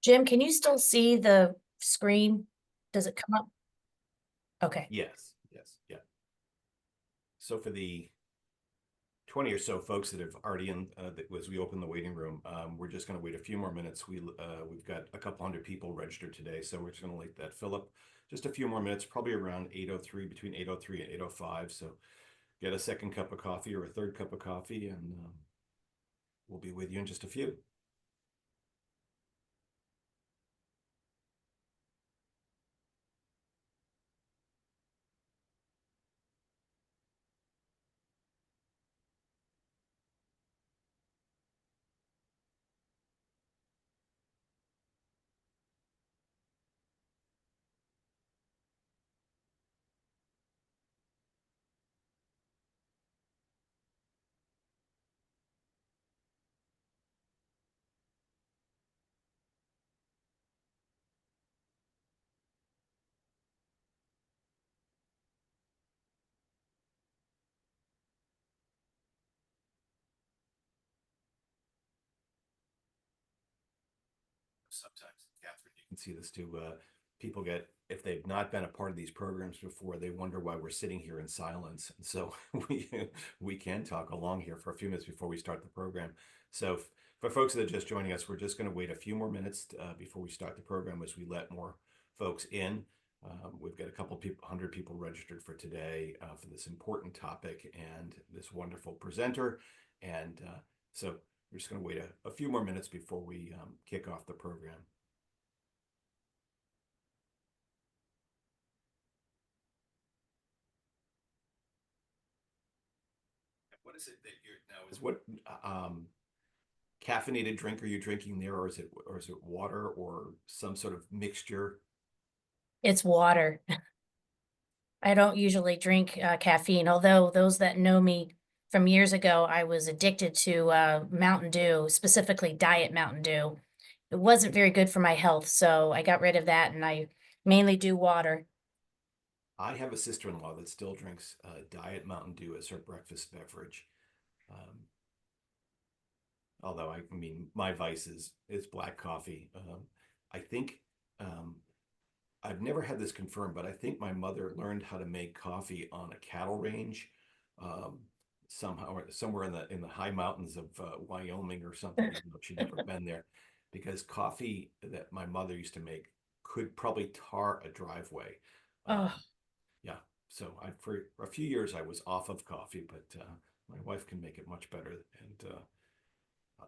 Jim, can you still see the screen? Does it come up? Okay. Yes, yes, yeah. So for the 20 or so folks that have already as we open the waiting room, we're just going to wait a few more minutes. We've got a couple hundred people registered today, so we're just going to let that fill up just a few more minutes, probably around 8:03, between 8:03 and 8:05. So get a second cup of coffee or a third cup of coffee, and we'll be with you in just a few. Sometimes, Catherine, you can see this too. People get, if they've not been a part of these programs before, they wonder why we're sitting here in silence. And so we can talk along here for a few minutes before we start the program. So for folks that are just joining us, we're just going to wait a few more minutes before we start the program as we let more folks in. We've got a couple people, 100 people registered for today for this important topic and this wonderful presenter. And so we're just going to wait a few more minutes before we kick off the program. What is it that you're now? Is what caffeinated drink are you drinking there, or is it water or some sort of mixture? It's water. I don't usually drink caffeine, although those that know me from years ago, I was addicted to Mountain Dew, specifically Diet Mountain Dew. It wasn't very good for my health, so I got rid of that and I mainly do water. I have a sister-in-law that still drinks Diet Mountain Dew as her breakfast beverage. Um, Although I mean, my vice is black coffee. I think um, I've never had this confirmed, but I think my mother learned how to make coffee on a cattle range, um, somehow or somewhere in the high mountains of Wyoming or something, even though she'd never been there, because coffee that my mother used to make could probably tar a driveway. Oh, Yeah, so for a few years I was off of coffee, but my wife can make it much better. And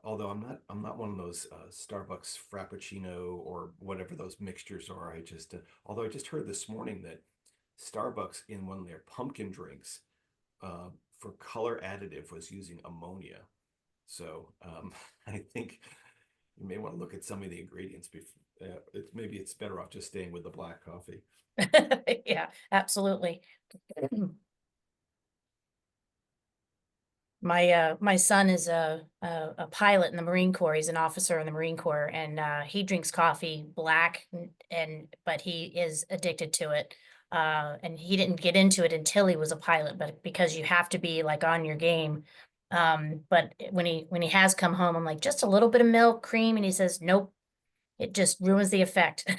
although I'm not one of those Starbucks Frappuccino or whatever those mixtures are. Although I just heard this morning that Starbucks in one of their pumpkin drinks uh, for color additive was using ammonia. So I think you may want to look at some of the ingredients before. Maybe it's better off just staying with the black coffee. yeah, absolutely. My son is a pilot in the Marine Corps. He's an officer in the Marine Corps, and he drinks coffee black, but he is addicted to it. And he didn't get into it until he was a pilot, but because you have to be like on your game. But when he has come home, I'm like, just a little bit of milk, cream, and he says, nope, it just ruins the effect.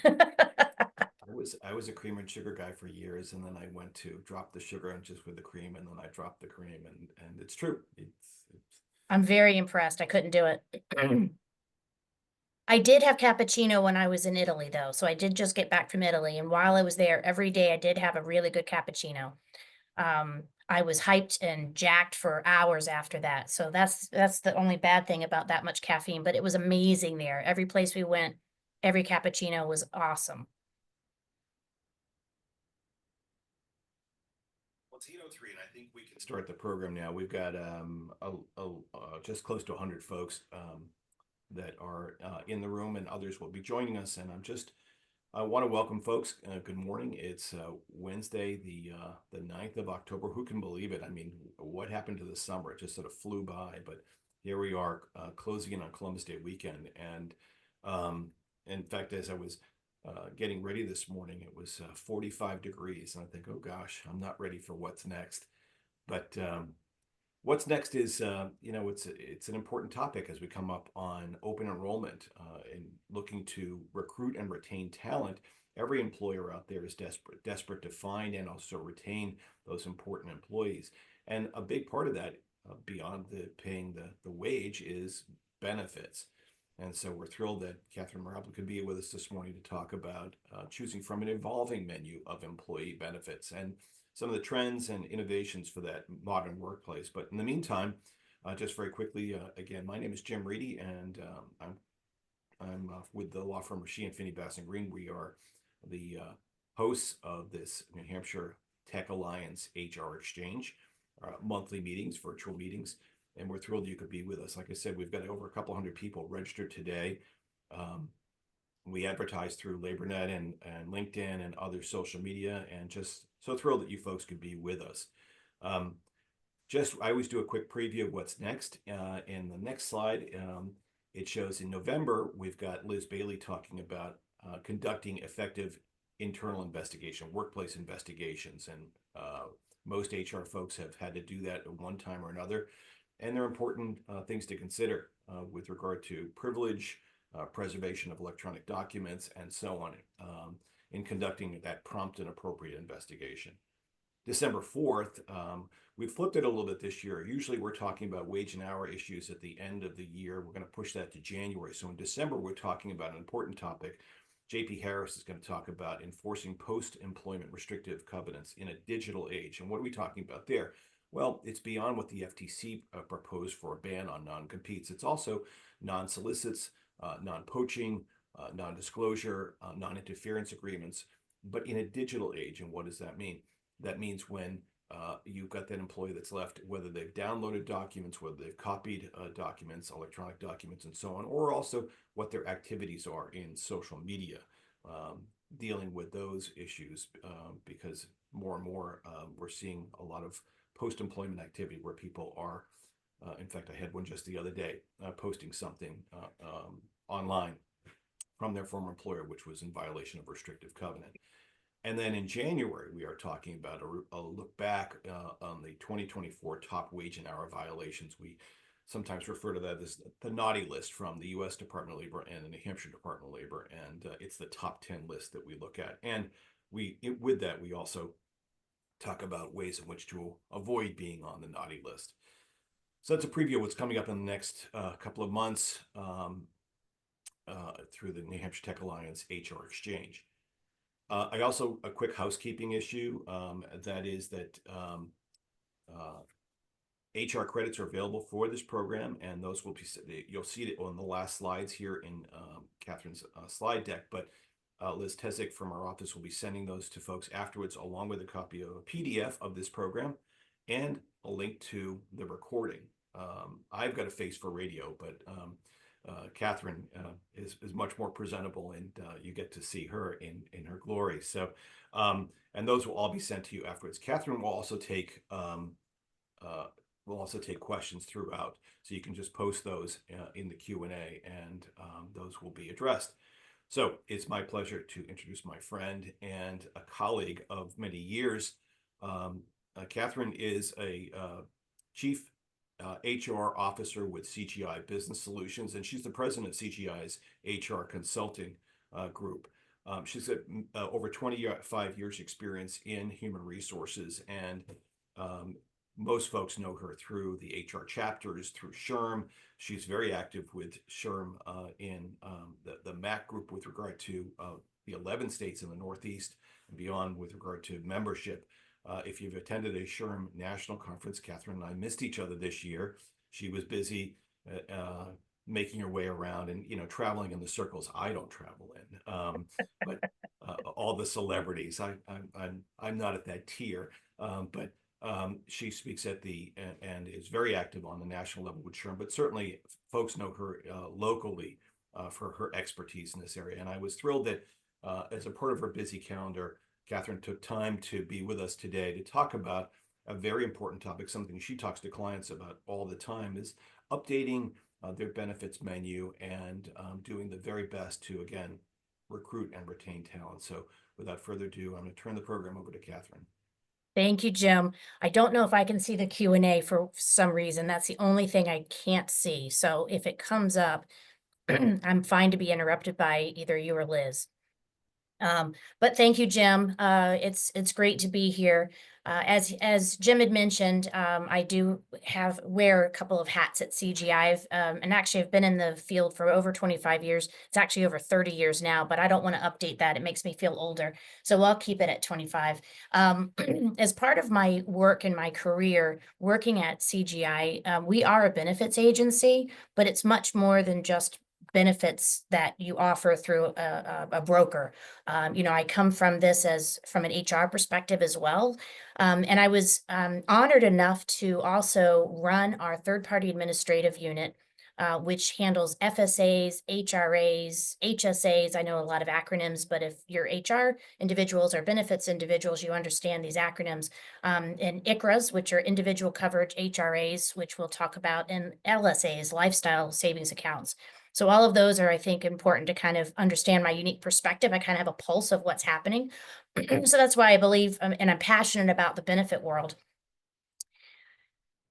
I was a cream and sugar guy for years, and then I went to drop the sugar and just with the cream, and then I dropped the cream, and it's true. It's I'm very impressed. I couldn't do it. I did have cappuccino when I was in Italy, though. So I did just get back from Italy. And while I was there, every day I did have a really good cappuccino. I was hyped and jacked for hours after that. So that's the only bad thing about that much caffeine, but it was amazing there. Every place we went, every cappuccino was awesome. Well, it's 8:03, and I think we can start the program now. We've got just close to 100 folks that are in the room, and others will be joining us. And I want to welcome folks. Good morning. It's Wednesday, the 9th of October. Who can believe it? I mean, what happened to the summer? It just sort of flew by, but here we are closing in on Columbus Day weekend. And in fact, as I was getting ready this morning, it was 45 degrees. And I think, oh gosh, I'm not ready for what's next. But what's next is, it's an important topic as we come up on open enrollment and looking to recruit and retain talent. Every employer out there is desperate to find and also retain those important employees. And a big part of that, beyond the paying the wage, is benefits. And so we're thrilled that Catherine Marable could be with us this morning to talk about choosing from an evolving menu of employee benefits and some of the trends and innovations for that modern workplace. But in the meantime, just very quickly, again, my name is Jim Reedy, and I'm with the law firm of Sheehan, Finney, Bass and Green. We are the hosts of this New Hampshire Tech Alliance HR Exchange, monthly meetings, virtual meetings, and we're thrilled you could be with us. Like I said, we've got over a couple hundred people registered today. We advertise through LaborNet and LinkedIn and other social media, and just so thrilled that you folks could be with us. I always do a quick preview of what's next. In the next slide, it shows in November, we've got Liz Bailey talking about conducting effective internal investigation, workplace investigations. And most HR folks have had to do that at one time or another. And there are important things to consider with regard to privilege, preservation of electronic documents, and so on in conducting that prompt and appropriate investigation. December 4th, we flipped it a little bit this year. Usually we're talking about wage and hour issues at the end of the year. We're going to push that to January. So in December, we're talking about an important topic. JP Harris is going to talk about enforcing post-employment restrictive covenants in a digital age. And what are we talking about there? Well, it's beyond what the FTC proposed for a ban on non-competes. It's also non-solicits, non-poaching, non-disclosure, non-interference agreements, but in a digital age. And what does that mean? That means when you've got that employee that's left, whether they've downloaded documents, whether they've copied documents, electronic documents, and so on, or also what their activities are in social media, dealing with those issues, because more and more we're seeing a lot of post-employment activity where people are, in fact, I had one just the other day, posting something online from their former employer, which was in violation of restrictive covenant. And then in January, we are talking about a look back on the 2024 top wage and hour violations. We sometimes refer to that as the naughty list from the U.S. Department of Labor and the New Hampshire Department of Labor. And it's the top 10 list that we look at. And with that, we also talk about ways in which to avoid being on the naughty list. So that's a preview of what's coming up in the next couple of months through the New Hampshire Tech Alliance HR Exchange. I also, a quick housekeeping issue, that is that HR credits are available for this program, and those will be, you'll see it on the last slides here in Catherine's slide deck, but Liz Tesic from our office will be sending those to folks afterwards, along with a copy of a PDF of this program and a link to the recording. I've got a face for radio, but Catherine is much more presentable, and you get to see her in her glory. So, and those will all be sent to you afterwards. Catherine will also take questions throughout, so you can just post those in the Q&A, and those will be addressed. So it's my pleasure to introduce my friend and a colleague of many years. Catherine is a chief HR officer with CGI Business Solutions, and she's the president of CGI's HR consulting group. She's got over 25 years experience in human resources, and most folks know her through the HR chapters, through SHRM. She's very active with SHRM in the MAC group with regard to the 11 states in the Northeast and beyond with regard to membership. If you've attended a SHRM national conference, Catherine and I missed each other this year. She was busy making her way around and, traveling in the circles I don't travel in. But all the celebrities, I'm not at that tier, but she speaks at and is very active on the national level with SHRM, but certainly folks know her locally for her expertise in this area. And I was thrilled that as a part of her busy calendar, Catherine took time to be with us today to talk about a very important topic, something she talks to clients about all the time, is updating their benefits menu and doing the very best to, again, recruit and retain talent. So without further ado, I'm going to turn the program over to Catherine. Thank you, Jim. I don't know if I can see the Q&A for some reason. That's the only thing I can't see. So if it comes up, I'm fine to be interrupted by either you or Liz. But thank you, Jim. It's great to be here. As Jim had mentioned, I do wear a couple of hats at CGI. And actually I've been in the field for over 25 years. It's actually over 30 years now, but I don't want to update that. It makes me feel older. So I'll keep it at 25. As part of my work and my career working at CGI, we are a benefits agency, but it's much more than just benefits that you offer through a broker. I come from this from an HR perspective as well. And I was honored enough to also run our third-party administrative unit, which handles FSAs, HRAs, HSAs. I know a lot of acronyms, but if you're HR individuals or benefits individuals, you understand these acronyms. And ICRAs, which are individual coverage, HRAs, which we'll talk about, and LSAs, lifestyle savings accounts. So all of those are, I think, important to kind of understand my unique perspective. I kind of have a pulse of what's happening. So that's why I believe, and I'm passionate about the benefit world.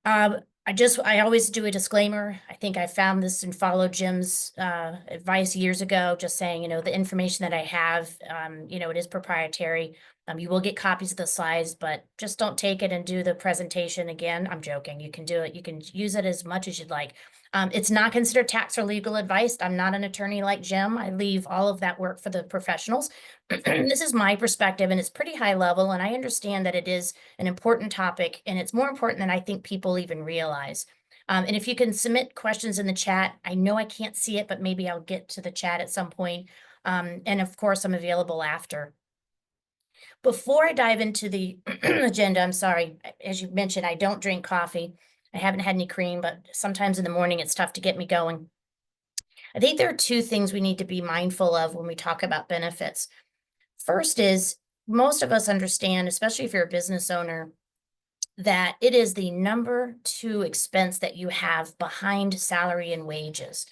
I always do a disclaimer. I think I found this and followed Jim's advice years ago, just saying, the information that I have, it is proprietary. You will get copies of the slides, but just don't take it and do the presentation again. I'm joking. You can do it. You can use it as much as you'd like. It's not considered tax or legal advice. I'm not an attorney like Jim. I leave all of that work for the professionals. This is my perspective, and it's pretty high level, and I understand that it is an important topic, and it's more important than I think people even realize. And if you can submit questions in the chat, I know I can't see it, but maybe I'll get to the chat at some point. And of course, I'm available after. Before I dive into the agenda, I'm sorry, as you mentioned, I don't drink coffee. I haven't had any cream, but sometimes in the morning it's tough to get me going. I think there are two things we need to be mindful of when we talk about benefits. First is most of us understand, especially if you're a business owner, that it is the number two expense that you have behind salary and wages.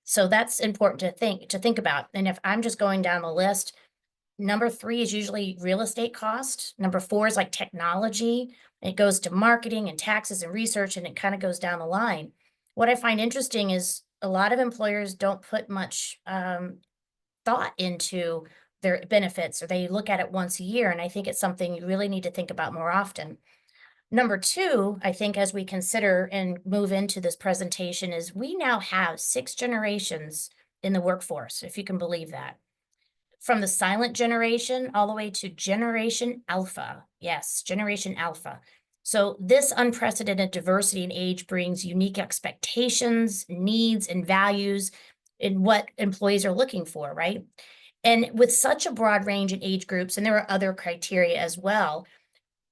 So that's important to think about. And if I'm just going down the list, number three is usually real estate cost. Number four is like technology. It goes to marketing and taxes and research, and it kind of goes down the line. What I find interesting is a lot of employers don't put much thought into their benefits, or they look at it once a year. And I think it's something you really need to think about more often. Number two, I think as we consider and move into this presentation is we now have 6 generations in the workforce, if you can believe that. From the silent generation all the way to Generation Alpha. Yes, Generation Alpha. So this unprecedented diversity in age brings unique expectations, needs, and values in what employees are looking for, right? And with such a broad range in age groups, and there are other criteria as well,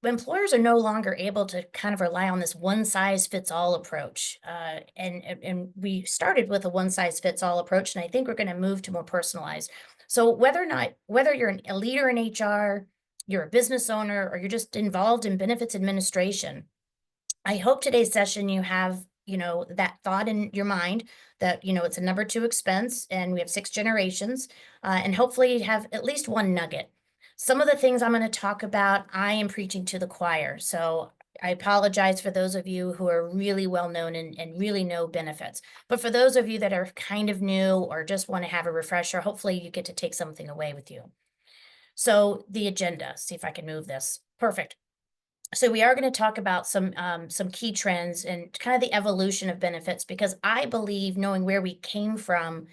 employers are no longer able to kind of rely on this one size fits all approach. And we started with a one size fits all approach, and I think we're going to move to more personalized. So whether you're a leader in HR, you're a business owner, or you're just involved in benefits administration, I hope today's session you have, that thought in your mind that, it's a number two expense and we have 6 generations, and hopefully you have at least one nugget. Some of the things I'm going to talk about, I am preaching to the choir. So I apologize for those of you who are really well known and really know benefits. But for those of you that are kind of new or just want to have a refresher, hopefully you get to take something away with you. So the agenda, see if I can move this. Perfect. So we are going to talk about some key trends and kind of the evolution of benefits, because I believe knowing where we came from,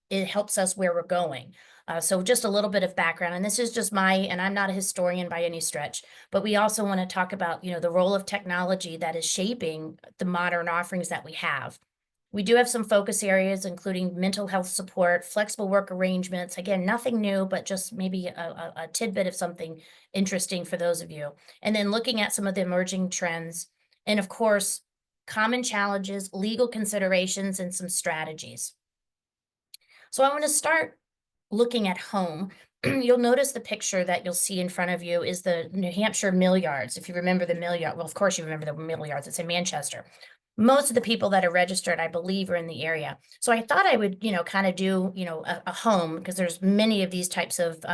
it helps us where we're going. So just a little bit of background, and this is just and I'm not a historian by any stretch, but we also want to talk about, the role of technology that is shaping the modern offerings that we have. We do have some focus areas, including mental health support, flexible work arrangements. Again, nothing new, but just maybe a tidbit of something interesting for those of you. And then looking at some of the emerging trends, and of course, common challenges, legal considerations, and some strategies. So I want to start looking at home. You'll notice the picture that you'll see in front of you is the New Hampshire mill yards. If you remember the mill yard, well, of course you remember the mill yards. It's in Manchester. most of the people that are registered, I believe, are in the area. So I thought I would, kind of do, a home, because there's many of these types of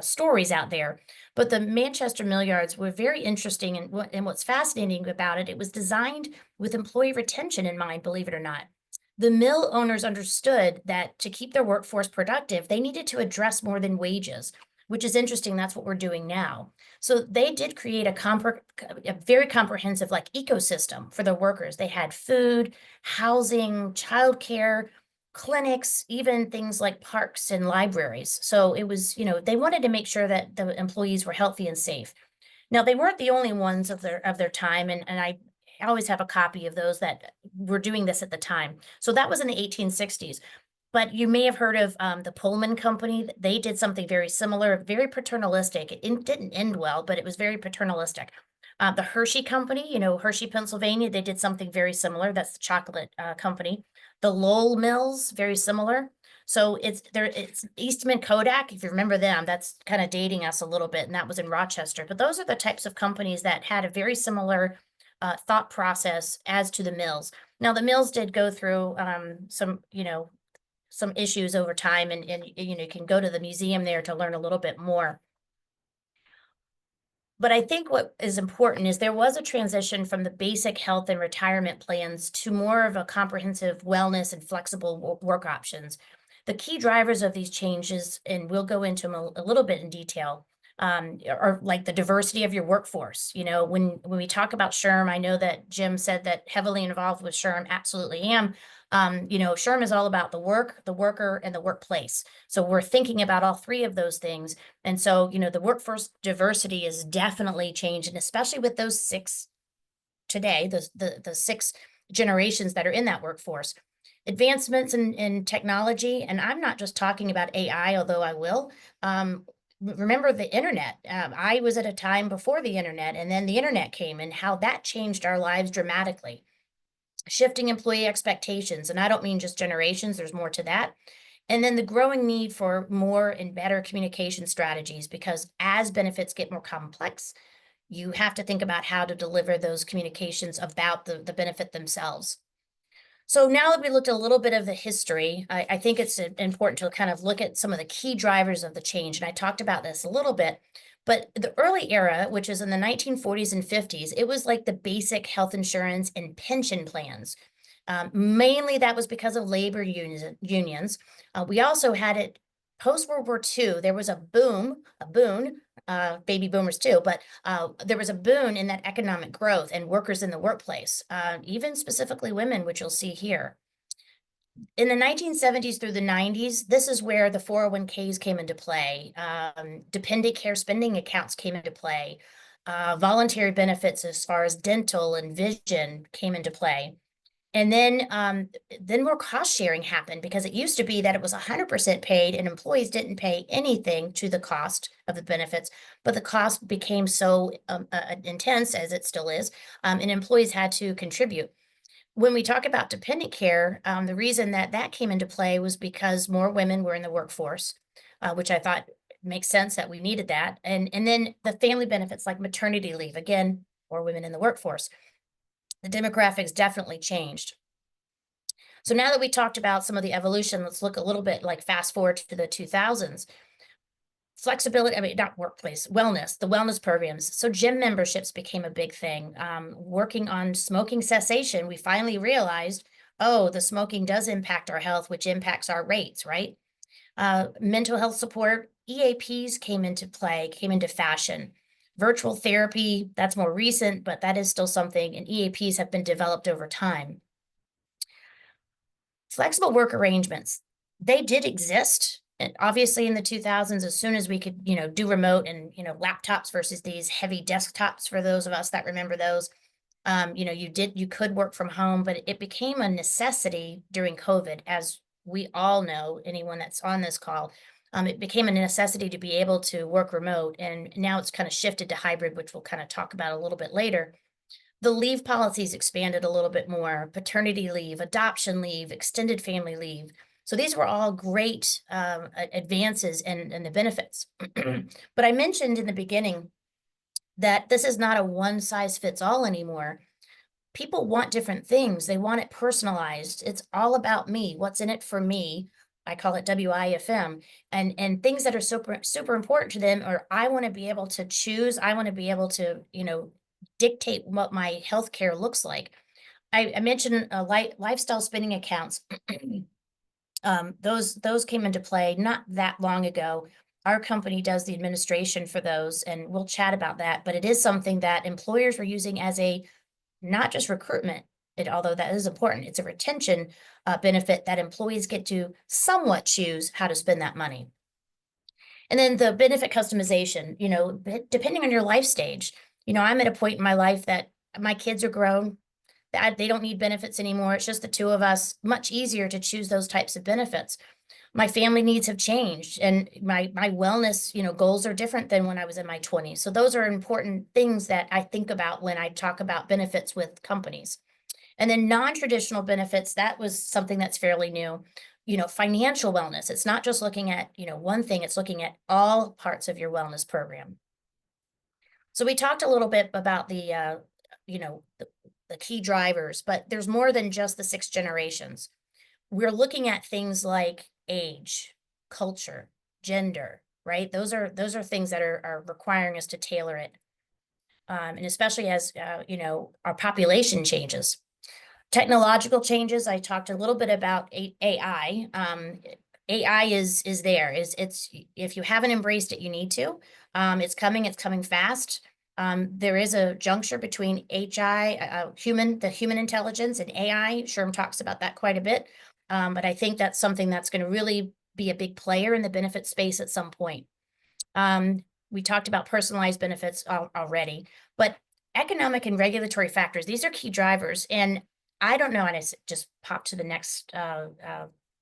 stories out there. But the Manchester Mill Yards were very interesting, and what's fascinating about it, it was designed with employee retention in mind, believe it or not. The mill owners understood that to keep their workforce productive, they needed to address more than wages, which is interesting. That's what we're doing now. So they did create a very comprehensive like ecosystem for the workers. They had food, housing, childcare, clinics, even things like parks and libraries. So it was, they wanted to make sure that the employees were healthy and safe. Now, they weren't the only ones of their time, and I always have a copy of those that were doing this at the time. So that was in the 1860s. But you may have heard of the Pullman Company. They did something very similar, very paternalistic. It didn't end well, but it was very paternalistic. The Hershey Company, Hershey, Pennsylvania, they did something very similar. That's the chocolate company. The Lowell Mills, very similar. So it's Eastman Kodak, if you remember them, that's kind of dating us a little bit, and that was in Rochester. But those are the types of companies that had a very similar thought process as to the mills. Now, the mills did go through some issues over time, and you can go to the museum there to learn a little bit more. But I think what is important is there was a transition from the basic health and retirement plans to more of a comprehensive wellness and flexible work options. The key drivers of these changes, and we'll go into them a little bit in detail, are like the diversity of your workforce. When we talk about SHRM, I know that Jim said that heavily involved with SHRM, absolutely am. SHRM is all about the work, the worker, and the workplace. So we're thinking about all three of those things. And so, the workforce diversity is definitely changing, especially with those six today, the six generations that are in that workforce. Advancements in technology, and I'm not just talking about AI, although I will. Remember the internet. I was at a time before the internet, and then the internet came, and how that changed our lives dramatically. Shifting employee expectations, and I don't mean just generations, there's more to that. And then the growing need for more and better communication strategies, because as benefits get more complex, you have to think about how to deliver those communications about the benefit themselves. So now that we looked at a little bit of the history, I think it's important to kind of look at some of the key drivers of the change. And I talked about this a little bit, but the early era, which is in the 1940s and 50s, it was like the basic health insurance and pension plans. Mainly that was because of labor unions. We also had it post-World War II. There was a boon, baby boomers too, but there was a boon in that economic growth and workers in the workplace, even specifically women, which you'll see here. In the 1970s through the 90s, this is where the 401ks came into play. Dependent care spending accounts came into play. Voluntary benefits as far as dental and vision came into play. And then more cost sharing happened, because it used to be that it was 100% paid and employees didn't pay anything to the cost of the benefits, but the cost became so intense, as it still is, and employees had to contribute. When we talk about dependent care, the reason that came into play was because more women were in the workforce, which I thought makes sense that we needed that. And then the family benefits like maternity leave, again, more women in the workforce. The demographics definitely changed. So now that we talked about some of the evolution, let's look a little bit like fast forward to the 2000s. Flexibility, not workplace, wellness, the wellness programs. So gym memberships became a big thing. Working on smoking cessation, we finally realized, oh, the smoking does impact our health, which impacts our rates, right? Mental health support, EAPs came into play, came into fashion. Virtual therapy, that's more recent, but that is still something, and EAPs have been developed over time. Flexible work arrangements, they did exist. And obviously in the 2000s, as soon as we could, do remote and, laptops versus these heavy desktops, for those of us that remember those, you could work from home, but it became a necessity during COVID, as we all know, anyone that's on this call. It became a necessity to be able to work remote, and now it's kind of shifted to hybrid, which we'll kind of talk about a little bit later. The leave policies expanded a little bit more: paternity leave, adoption leave, extended family leave. So these were all great advances in the benefits. But I mentioned in the beginning that this is not a one size fits all anymore. people want different things. They want it personalized. It's all about me. What's in it for me? I call it WIFM, and things that are super important to them, or I want to be able to choose. I want to be able to, dictate what my healthcare looks like. I mentioned lifestyle spending accounts. Those came into play not that long ago. Our company does the administration for those, and we'll chat about that. But it is something that employers were using as a not just recruitment, although that is important, it's a retention benefit that employees get to somewhat choose how to spend that money. And then the benefit customization, depending on your life stage. I'm at a point in my life that my kids are grown, that they don't need benefits anymore. It's just the two of us, much easier to choose those types of benefits. My family needs have changed, and my wellness, goals are different than when I was in my 20s. So those are important things that I think about when I talk about benefits with companies. And then non-traditional benefits, that was something that's fairly new. Financial wellness. It's not just looking at, one thing, it's looking at all parts of your wellness program. So we talked a little bit about the key drivers, but there's more than just the 6 generations. We're looking at things like age, culture, gender, right? Those are things that are requiring us to tailor it. And especially as, our population changes. Technological changes, I talked a little bit about AI. AI is there. It's if you haven't embraced it, you need to. It's coming fast. There is a juncture between the human intelligence, and AI. Sherm talks about that quite a bit. But I think that's something that's going to really be a big player in the benefit space at some point. We talked about personalized benefits already, but economic and regulatory factors, these are key drivers. And I don't know how to just pop to the next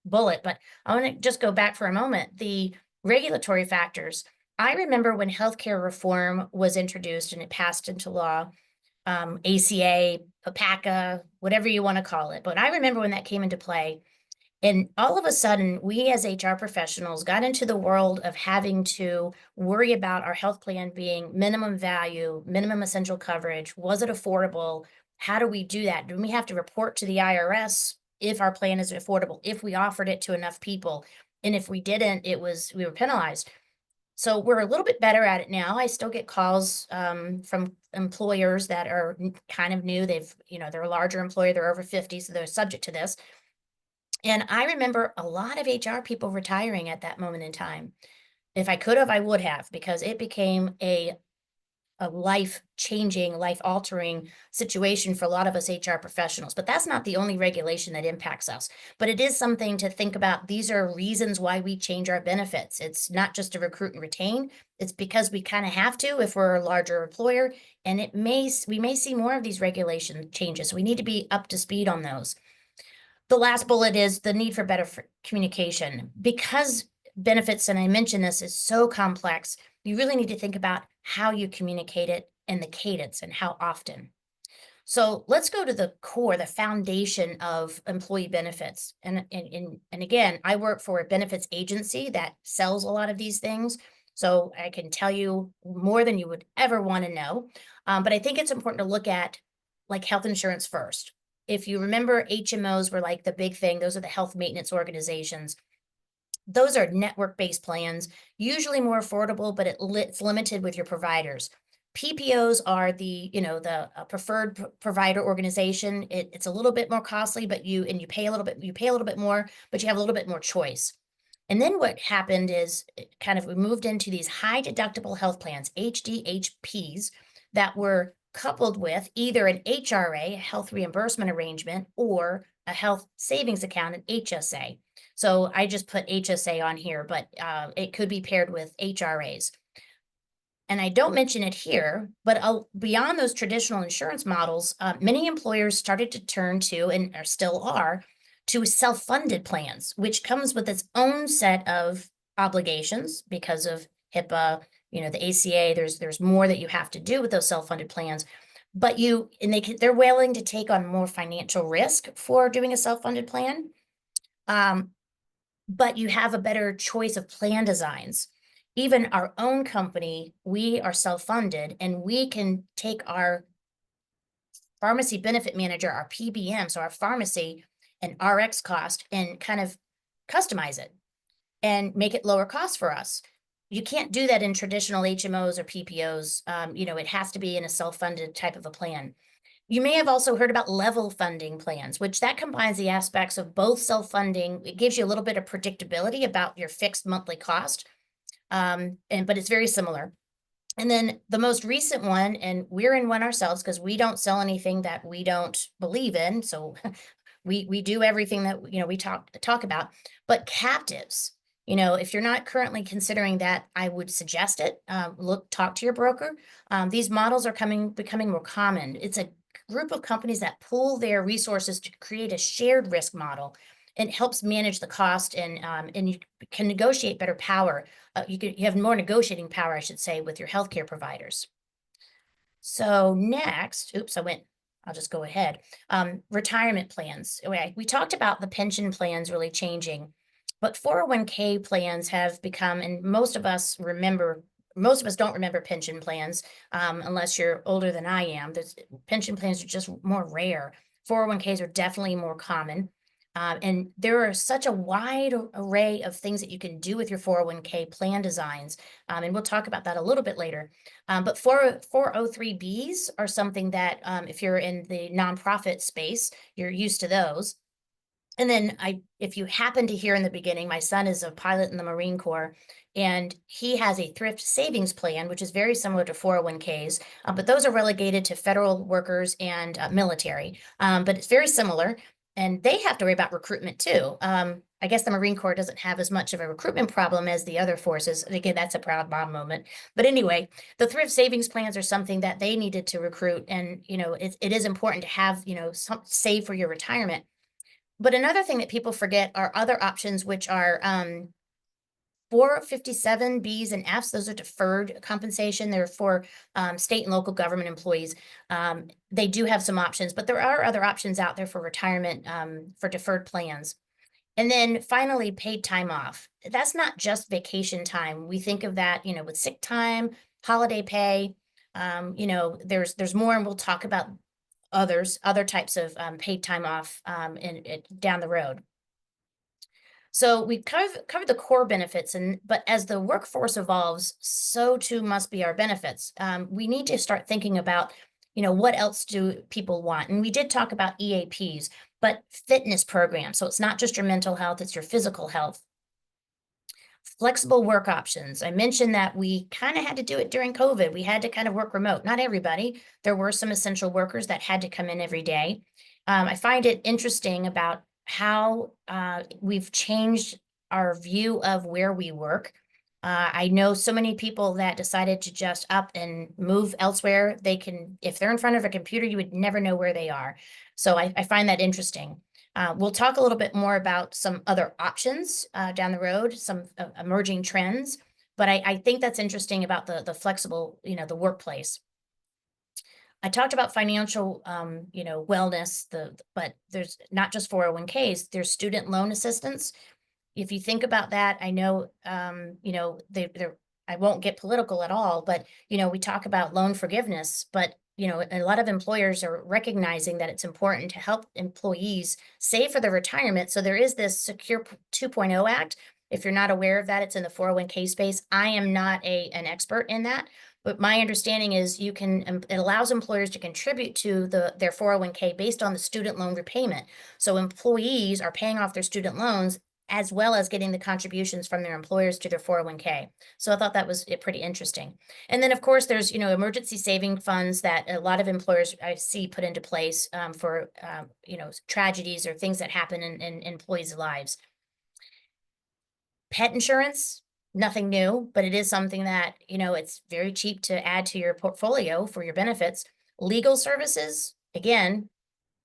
bullet, but I want to just go back for a moment. The regulatory factors. I remember when healthcare reform was introduced and it passed into law, ACA, PACA, whatever you want to call it. But I remember when that came into play, and all of a sudden, we as HR professionals got into the world of having to worry about our health plan being minimum value, minimum essential coverage. Was it affordable? How do we do that? Do we have to report to the IRS if our plan is affordable, if we offered it to enough people? And if we didn't, we were penalized. So we're a little bit better at it now. I still get calls from employers that are kind of new. They're a larger employer, they're over 50, so they're subject to this. And I remember a lot of HR people retiring at that moment in time. If I could have, I would have, because it became a life-changing, life-altering situation for a lot of us HR professionals. But that's not the only regulation that impacts us. But it is something to think about. These are reasons why we change our benefits. It's not just to recruit and retain. It's because we kind of have to if we're a larger employer. And we may see more of these regulation changes. So we need to be up to speed on those. The last bullet is the need for better communication. Because benefits, and I mentioned this, is so complex, you really need to think about how you communicate it and the cadence and how often. So let's go to the core, the foundation of employee benefits. And again, I work for a benefits agency that sells a lot of these things. So I can tell you more than you would ever want to know. But I think it's important to look at like health insurance first. If you remember, HMOs were like the big thing. Those are the health maintenance organizations. Those are network-based plans, usually more affordable, but it's limited with your providers. PPOs are the preferred provider organization. It's a little bit more costly, but you pay a little bit more, but you have a little bit more choice. And then what happened is we moved into these high deductible health plans, HDHPs, that were coupled with either an HRA, a health reimbursement arrangement, or a health savings account, an HSA. So I just put HSA on here, but it could be paired with HRAs. And I don't mention it here, but beyond those traditional insurance models, many employers started to turn to, and still are, to self-funded plans, which comes with its own set of obligations because of HIPAA, the ACA. There's more that you have to do with those self-funded plans, but they're willing to take on more financial risk for doing a self-funded plan. But you have a better choice of plan designs. Even our own company, we are self-funded, and we can take our pharmacy benefit manager, our PBM, so our pharmacy and RX cost, and kind of customize it and make it lower cost for us. You can't do that in traditional HMOs or PPOs. It has to be in a self-funded type of a plan. You may have also heard about level funding plans, which that combines the aspects of both self-funding. It gives you a little bit of predictability about your fixed monthly cost, but it's very similar. And then the most recent one, and we're in one ourselves because we don't sell anything that we don't believe in. So we do everything that we talk about, but captives. If you're not currently considering that, I would suggest it. Talk to your broker. These models are becoming more common. It's a group of companies that pool their resources to create a shared risk model. And it helps manage the cost, and you can negotiate better power. You have more negotiating power, I should say, with your healthcare providers. So next, I'll just go ahead. Retirement plans. We talked about the pension plans really changing, but 401k plans have become, and most of us don't remember pension plans, unless you're older than I am. Pension plans are just more rare. 401ks are definitely more common. And there are such a wide array of things that you can do with your 401k plan designs. And we'll talk about that a little bit later. But 403Bs are something that, if you're in the nonprofit space, you're used to those. And then if you happen to hear in the beginning, my son is a pilot in the Marine Corps, and he has a thrift savings plan, which is very similar to 401ks, but those are relegated to federal workers and military. But it's very similar, and they have to worry about recruitment too. I guess the Marine Corps doesn't have as much of a recruitment problem as the other forces. And again, that's a proud mom moment. But anyway, the thrift savings plans are something that they needed to recruit, and it is important to have save for your retirement. But another thing that people forget are other options, which are 457Bs and Fs. Those are deferred compensation. They're for state and local government employees. They do have some options, but there are other options out there for retirement, for deferred plans. And then finally, paid time off. That's not just vacation time. We think of that, with sick time, holiday pay. There's more, and we'll talk about other types of paid time off down the road. So we covered the core benefits, but as the workforce evolves, so too must be our benefits. We need to start thinking about, what else do people want? And we did talk about EAPs, but fitness programs. So it's not just your mental health, it's your physical health. Flexible work options. I mentioned that we kind of had to do it during COVID. We had to kind of work remote. Not everybody. There were some essential workers that had to come in every day. I find it interesting about how we've changed our view of where we work. I know so many people that decided to just up and move elsewhere. If they're in front of a computer, you would never know where they are. So I find that interesting. We'll talk a little bit more about some other options down the road, some emerging trends, but I think that's interesting about the flexible, the workplace. I talked about financial, wellness, but there's not just 401ks, there's student loan assistance. If you think about that, I know, I won't get political at all, but, we talk about loan forgiveness, but a lot of employers are recognizing that it's important to help employees save for their retirement. So there is this Secure 2.0 Act. If you're not aware of that, it's in the 401k space. I am not an expert in that, but my understanding is it allows employers to contribute to their 401k based on the student loan repayment. So employees are paying off their student loans as well as getting the contributions from their employers to their 401k. So I thought that was pretty interesting. And then of course there's, emergency saving funds that a lot of employers I see put into place for, tragedies or things that happen in employees' lives. Pet insurance, nothing new, but it is something that, it's very cheap to add to your portfolio for your benefits. Legal services, again,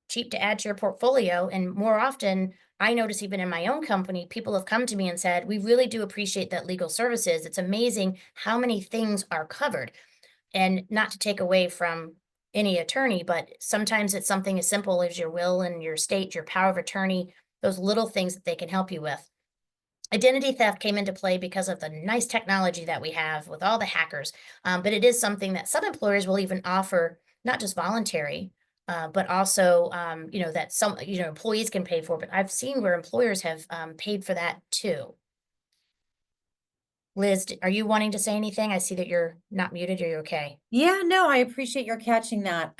cheap to add to your portfolio. And more often, I notice even in my own company, people have come to me and said, we really do appreciate that legal services. It's amazing how many things are covered. And not to take away from any attorney, but sometimes it's something as simple as your will and your estate, your power of attorney, those little things that they can help you with. Identity theft came into play because of the nice technology that we have with all the hackers. But it is something that some employers will even offer, not just voluntary, but also, that some, employees can pay for, but I've seen where employers have, paid for that too. Liz, are you wanting to say anything? I see that you're not muted. Are you okay? Yeah, no, I appreciate your catching that.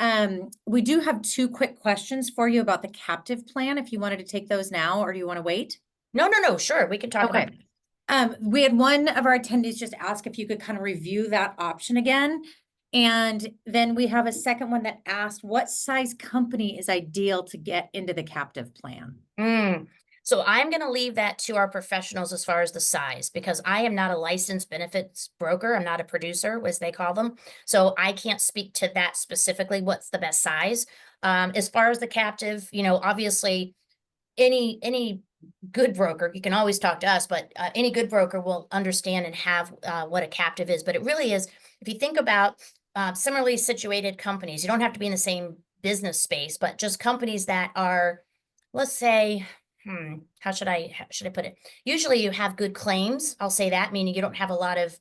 We do have two quick questions for you about the captive plan, if you wanted to take those now, or do you want to wait? No, no, no, sure, we can talk about. Okay. We had one of our attendees just ask if you could kind of review that option again. And then we have a second one that asked, what size company is ideal to get into the captive plan? So I'm gonna leave that to our professionals as far as the size, because I am not a licensed benefits broker. I'm not a producer, as they call them. So I can't speak to that specifically, what's the best size. As far as the captive, obviously, any good broker, you can always talk to us, but any good broker will understand and have what a captive is. But it really is, if you think about similarly situated companies, you don't have to be in the same business space, but just companies that are, let's say, how should I put it? Usually you have good claims. I'll say that, meaning you don't have a lot of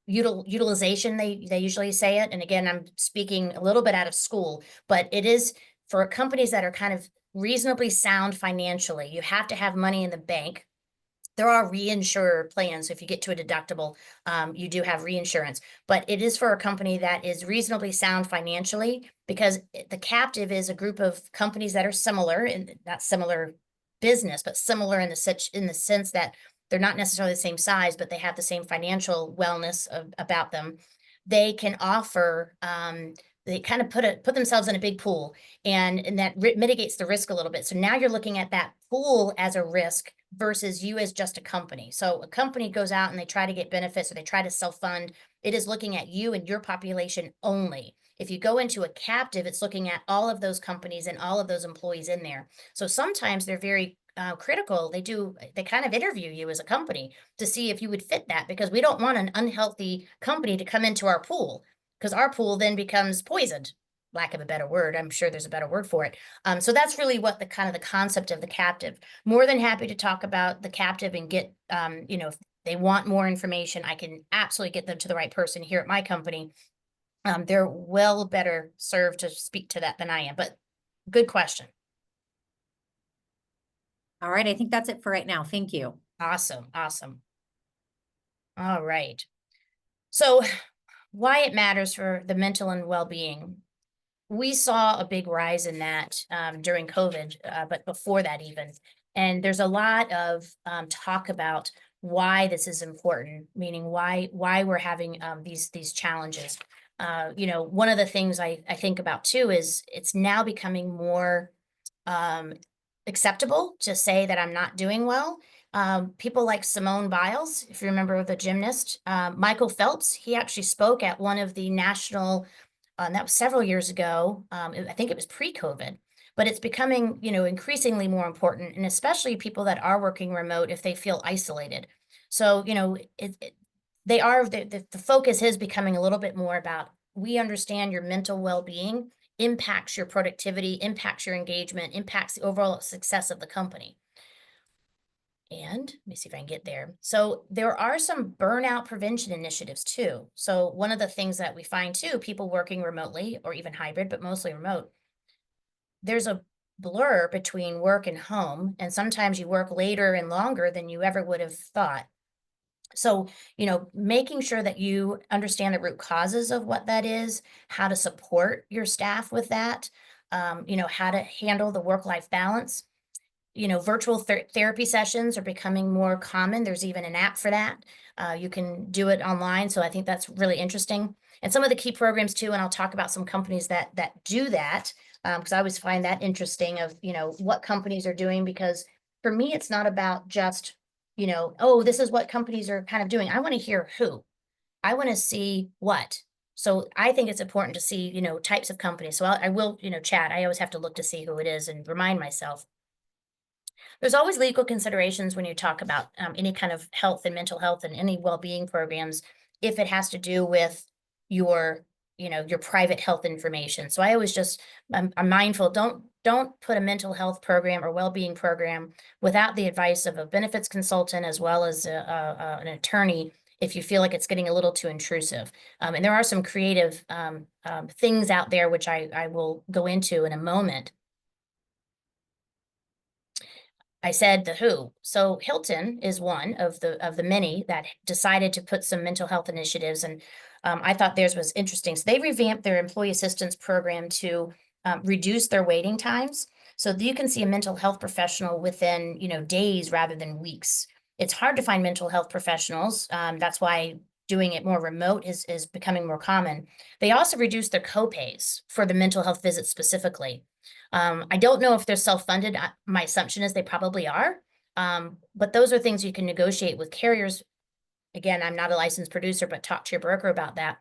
utilization. They usually say it. And again, I'm speaking a little bit out of school, but it is for companies that are kind of reasonably sound financially. You have to have money in the bank. There are reinsurer plans. If you get to a deductible, you do have reinsurance, but it is for a company that is reasonably sound financially, because the captive is a group of companies that are similar, and not similar business, but similar in the sense that they're not necessarily the same size, but they have the same financial wellness about them. They can offer, they kind of put themselves in a big pool, and that mitigates the risk a little bit. So now you're looking at that pool as a risk versus you as just a company. So a company goes out and they try to get benefits, or they try to self-fund. It is looking at you and your population only. If you go into a captive, it's looking at all of those companies and all of those employees in there. So sometimes they're very critical. They kind of interview you as a company to see if you would fit that, because we don't want an unhealthy company to come into our pool, because our pool then becomes poisoned, lack of a better word. I'm sure there's a better word for it. So that's really what the concept of the captive. More than happy to talk about the captive and get, if they want more information, I can absolutely get them to the right person here at my company. They're well better served to speak to that than I am, but good question. All right, I think that's it for right now. Thank you. Awesome, awesome. All right. So why it matters for the mental and well-being. We saw a big rise in that during COVID, but before that even. And there's a lot of talk about why this is important, meaning why we're having these challenges. One of the things I think about too is it's now becoming more acceptable to say that I'm not doing well. People like Simone Biles, if you remember, the gymnast, Michael Phelps, he actually spoke at one of the national, and that was several years ago. I think it was pre-COVID, but it's becoming, increasingly more important, and especially people that are working remote, if they feel isolated. So, the focus is becoming a little bit more about, we understand your mental well-being impacts your productivity, impacts your engagement, impacts the overall success of the company. And let me see if I can get there. So there are some burnout prevention initiatives too. So one of the things that we find too, people working remotely or even hybrid, but mostly remote, there's a blur between work and home. And sometimes you work later and longer than you ever would have thought. So, making sure that you understand the root causes of what that is, how to support your staff with that, how to handle the work-life balance. Virtual therapy sessions are becoming more common. There's even an app for that. You can do it online. So I think that's really interesting. And some of the key programs too, and I'll talk about some companies that do that, because I always find that interesting of, what companies are doing, because for me, it's not about just, oh, this is what companies are kind of doing. I want to hear who. I want to see what. So I think it's important to see, types of companies. So I will, chat. I always have to look to see who it is and remind myself. There's always legal considerations when you talk about any kind of health and mental health and any well-being programs, if it has to do with your, your private health information. So I always I'm mindful, don't put a mental health program or well-being program without the advice of a benefits consultant as well as an attorney if you feel like it's getting a little too intrusive. And there are some creative things out there, which I will go into in a moment. I said the who. So Hilton is one of the many that decided to put some mental health initiatives, and I thought theirs was interesting. So they revamped their employee assistance program to reduce their waiting times, so that you can see a mental health professional within days rather than weeks. It's hard to find mental health professionals. That's why doing it more remote is becoming more common. They also reduced their copays for the mental health visits specifically. I don't know if they're self-funded. My assumption is they probably are. But those are things you can negotiate with carriers. Again, I'm not a licensed producer, but talk to your broker about that.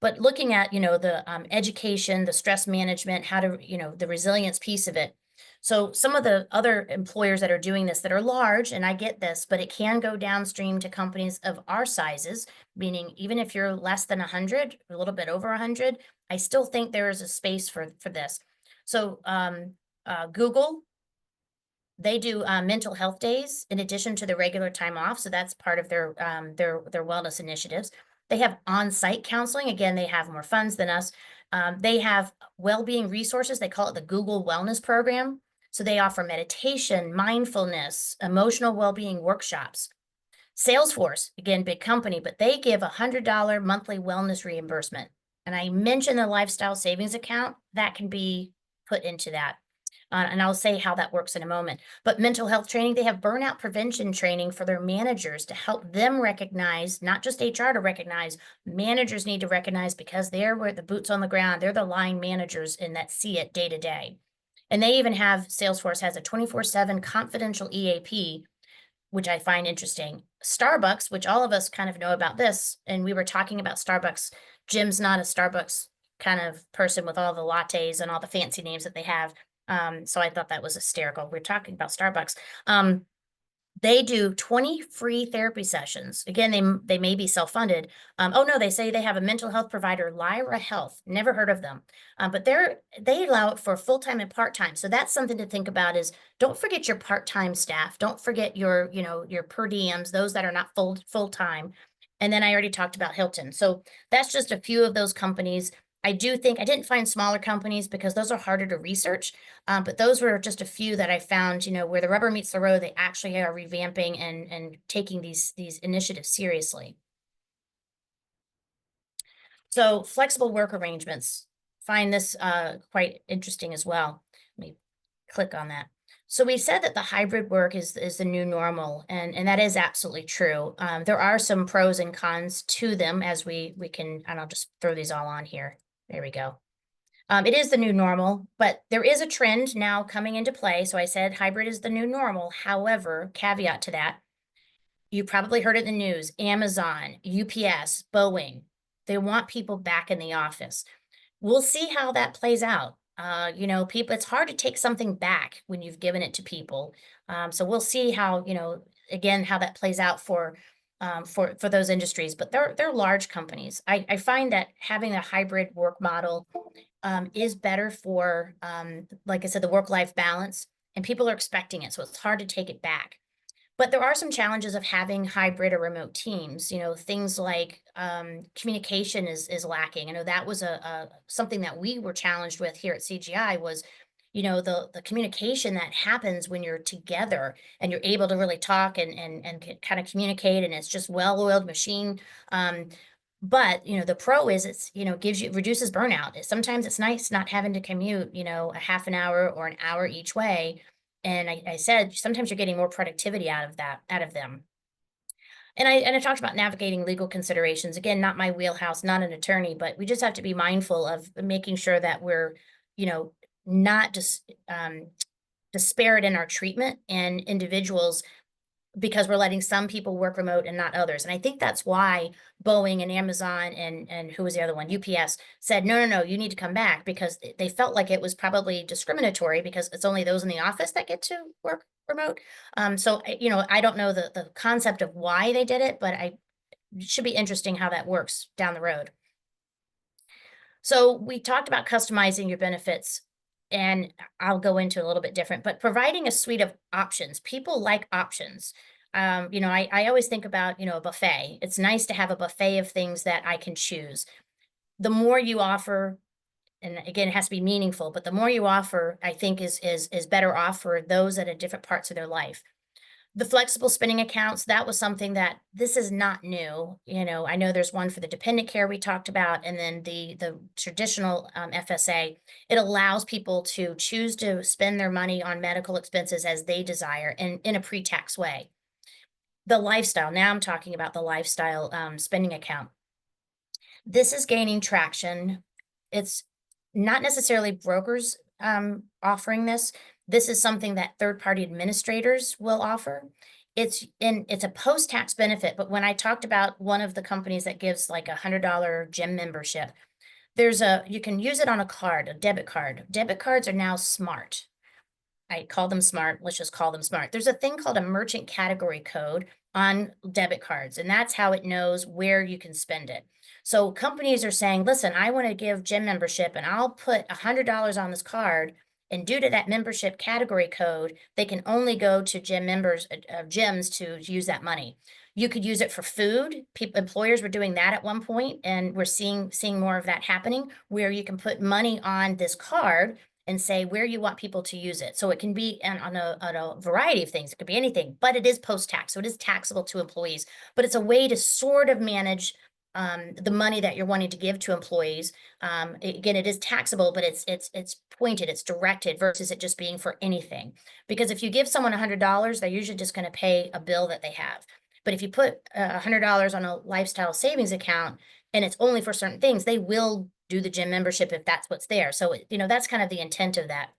But looking at, the education, the stress management, how to, the resilience piece of it. So some of the other employers that are doing this that are large, and I get this, but it can go downstream to companies of our sizes, meaning even if you're less than 100, a little bit over 100, I still think there is a space for this. So Google, they do mental health days in addition to the regular time off. So that's part of their wellness initiatives. They have on-site counseling. Again, they have more funds than us. They have well-being resources. They call it the Google Wellness Program. So they offer meditation, mindfulness, emotional well-being workshops. Salesforce, again, big company, but they give $100 monthly wellness reimbursement. And I mentioned the lifestyle savings account that can be put into that. And I'll say how that works in a moment. But mental health training, they have burnout prevention training for their managers to help them recognize, not just HR to recognize, managers need to recognize, because they're where the boots on the ground, they're the line managers and that see it day to day. And they even have, Salesforce has a 24/7 confidential EAP, which I find interesting. Starbucks, which all of us kind of know about this, and we were talking about Starbucks. Jim's not a Starbucks kind of person with all the lattes and all the fancy names that they have. So I thought that was hysterical. We're talking about Starbucks. They do 20 free therapy sessions. Again, they may be self-funded. Oh no, they say they have a mental health provider, Lyra Health. Never heard of them, but they allow it for full-time and part-time. So that's something to think about. Is don't forget your part-time staff. Don't forget your your per diems, those that are not full-time. And then I already talked about Hilton. So that's just a few of those companies. I do think I didn't find smaller companies because those are harder to research. But those were just a few that I found, where the rubber meets the road, they actually are revamping and taking these initiatives seriously. So flexible work arrangements, find this quite interesting as well. Let me click on that. So we said that the hybrid work is the new normal, and that is absolutely true. There are some pros and cons to them, as we can, and I'll just throw these all on here. There we go. It is the new normal, but there is a trend now coming into play. So I said hybrid is the new normal. However, caveat to that, you probably heard it in the news, Amazon, UPS, Boeing, they want people back in the office. We'll see how that plays out. People, it's hard to take something back when you've given it to people. So we'll see how, again, how that plays out for those industries, but they're large companies. I find that having a hybrid work model is better for, like I said, the work-life balance, and people are expecting it, so it's hard to take it back. But there are some challenges of having hybrid or remote teams. Things like communication is lacking. I know that was something that we were challenged with here at CGI was, the communication that happens when you're together and you're able to really talk and kind of communicate, and it's just well-oiled machine. But the pro is it's reduces burnout. Sometimes it's nice not having to commute a half an hour or an hour each way. And I said sometimes you're getting more productivity out of them. And I talked about navigating legal considerations. Again, not my wheelhouse, not an attorney, but we just have to be mindful of making sure that we're not just disparate in our treatment and individuals, because we're letting some people work remote and not others. And I think that's why Boeing and Amazon and who was the other one, UPS, said, no, you need to come back, because they felt like it was probably discriminatory because it's only those in the office that get to work remote. So, I don't know the concept of why they did it, but it should be interesting how that works down the road. So we talked about customizing your benefits, and I'll go into a little bit different, but providing a suite of options. People like options. You know, I always think about, you know, a buffet. It's nice to have a buffet of things that I can choose. The more you offer, and again, it has to be meaningful, but the more you offer, I think is better off for those that are different parts of their life. The flexible spending accounts, that was something that this is not new. You know, I know there's one for the dependent care we talked about, and then the traditional FSA. It allows people to choose to spend their money on medical expenses as they desire and in a pre-tax way. The lifestyle, now I'm talking about the lifestyle spending account. This is gaining traction. It's not necessarily brokers offering this. This is something that third-party administrators will offer. It's a post-tax benefit, but when I talked about one of the companies that gives like $100 gym membership, you can use it on a card, a debit card. Debit cards are now smart. I call them smart. Let's just call them smart. There's a thing called a merchant category code on debit cards, and that's how it knows where you can spend it. So companies are saying, listen, I want to give gym membership and I'll put $100 on this card. And due to that membership category code, they can only go to gym members, gyms to use that money. You could use it for food. Employers were doing that at one point, and we're seeing more of that happening, where you can put money on this card and say where you want people to use it. So it can be on a variety of things. It could be anything, but it is post-tax. So it is taxable to employees, but it's a way to sort of manage the money that you're wanting to give to employees. Again, it is taxable, but it's pointed, it's directed versus it just being for anything. Because if you give someone $100, they're usually just going to pay a bill that they have. But if you put $100 on a lifestyle savings account and it's only for certain things, they will do the gym membership if that's what's there. So, you know, that's kind of the intent of that.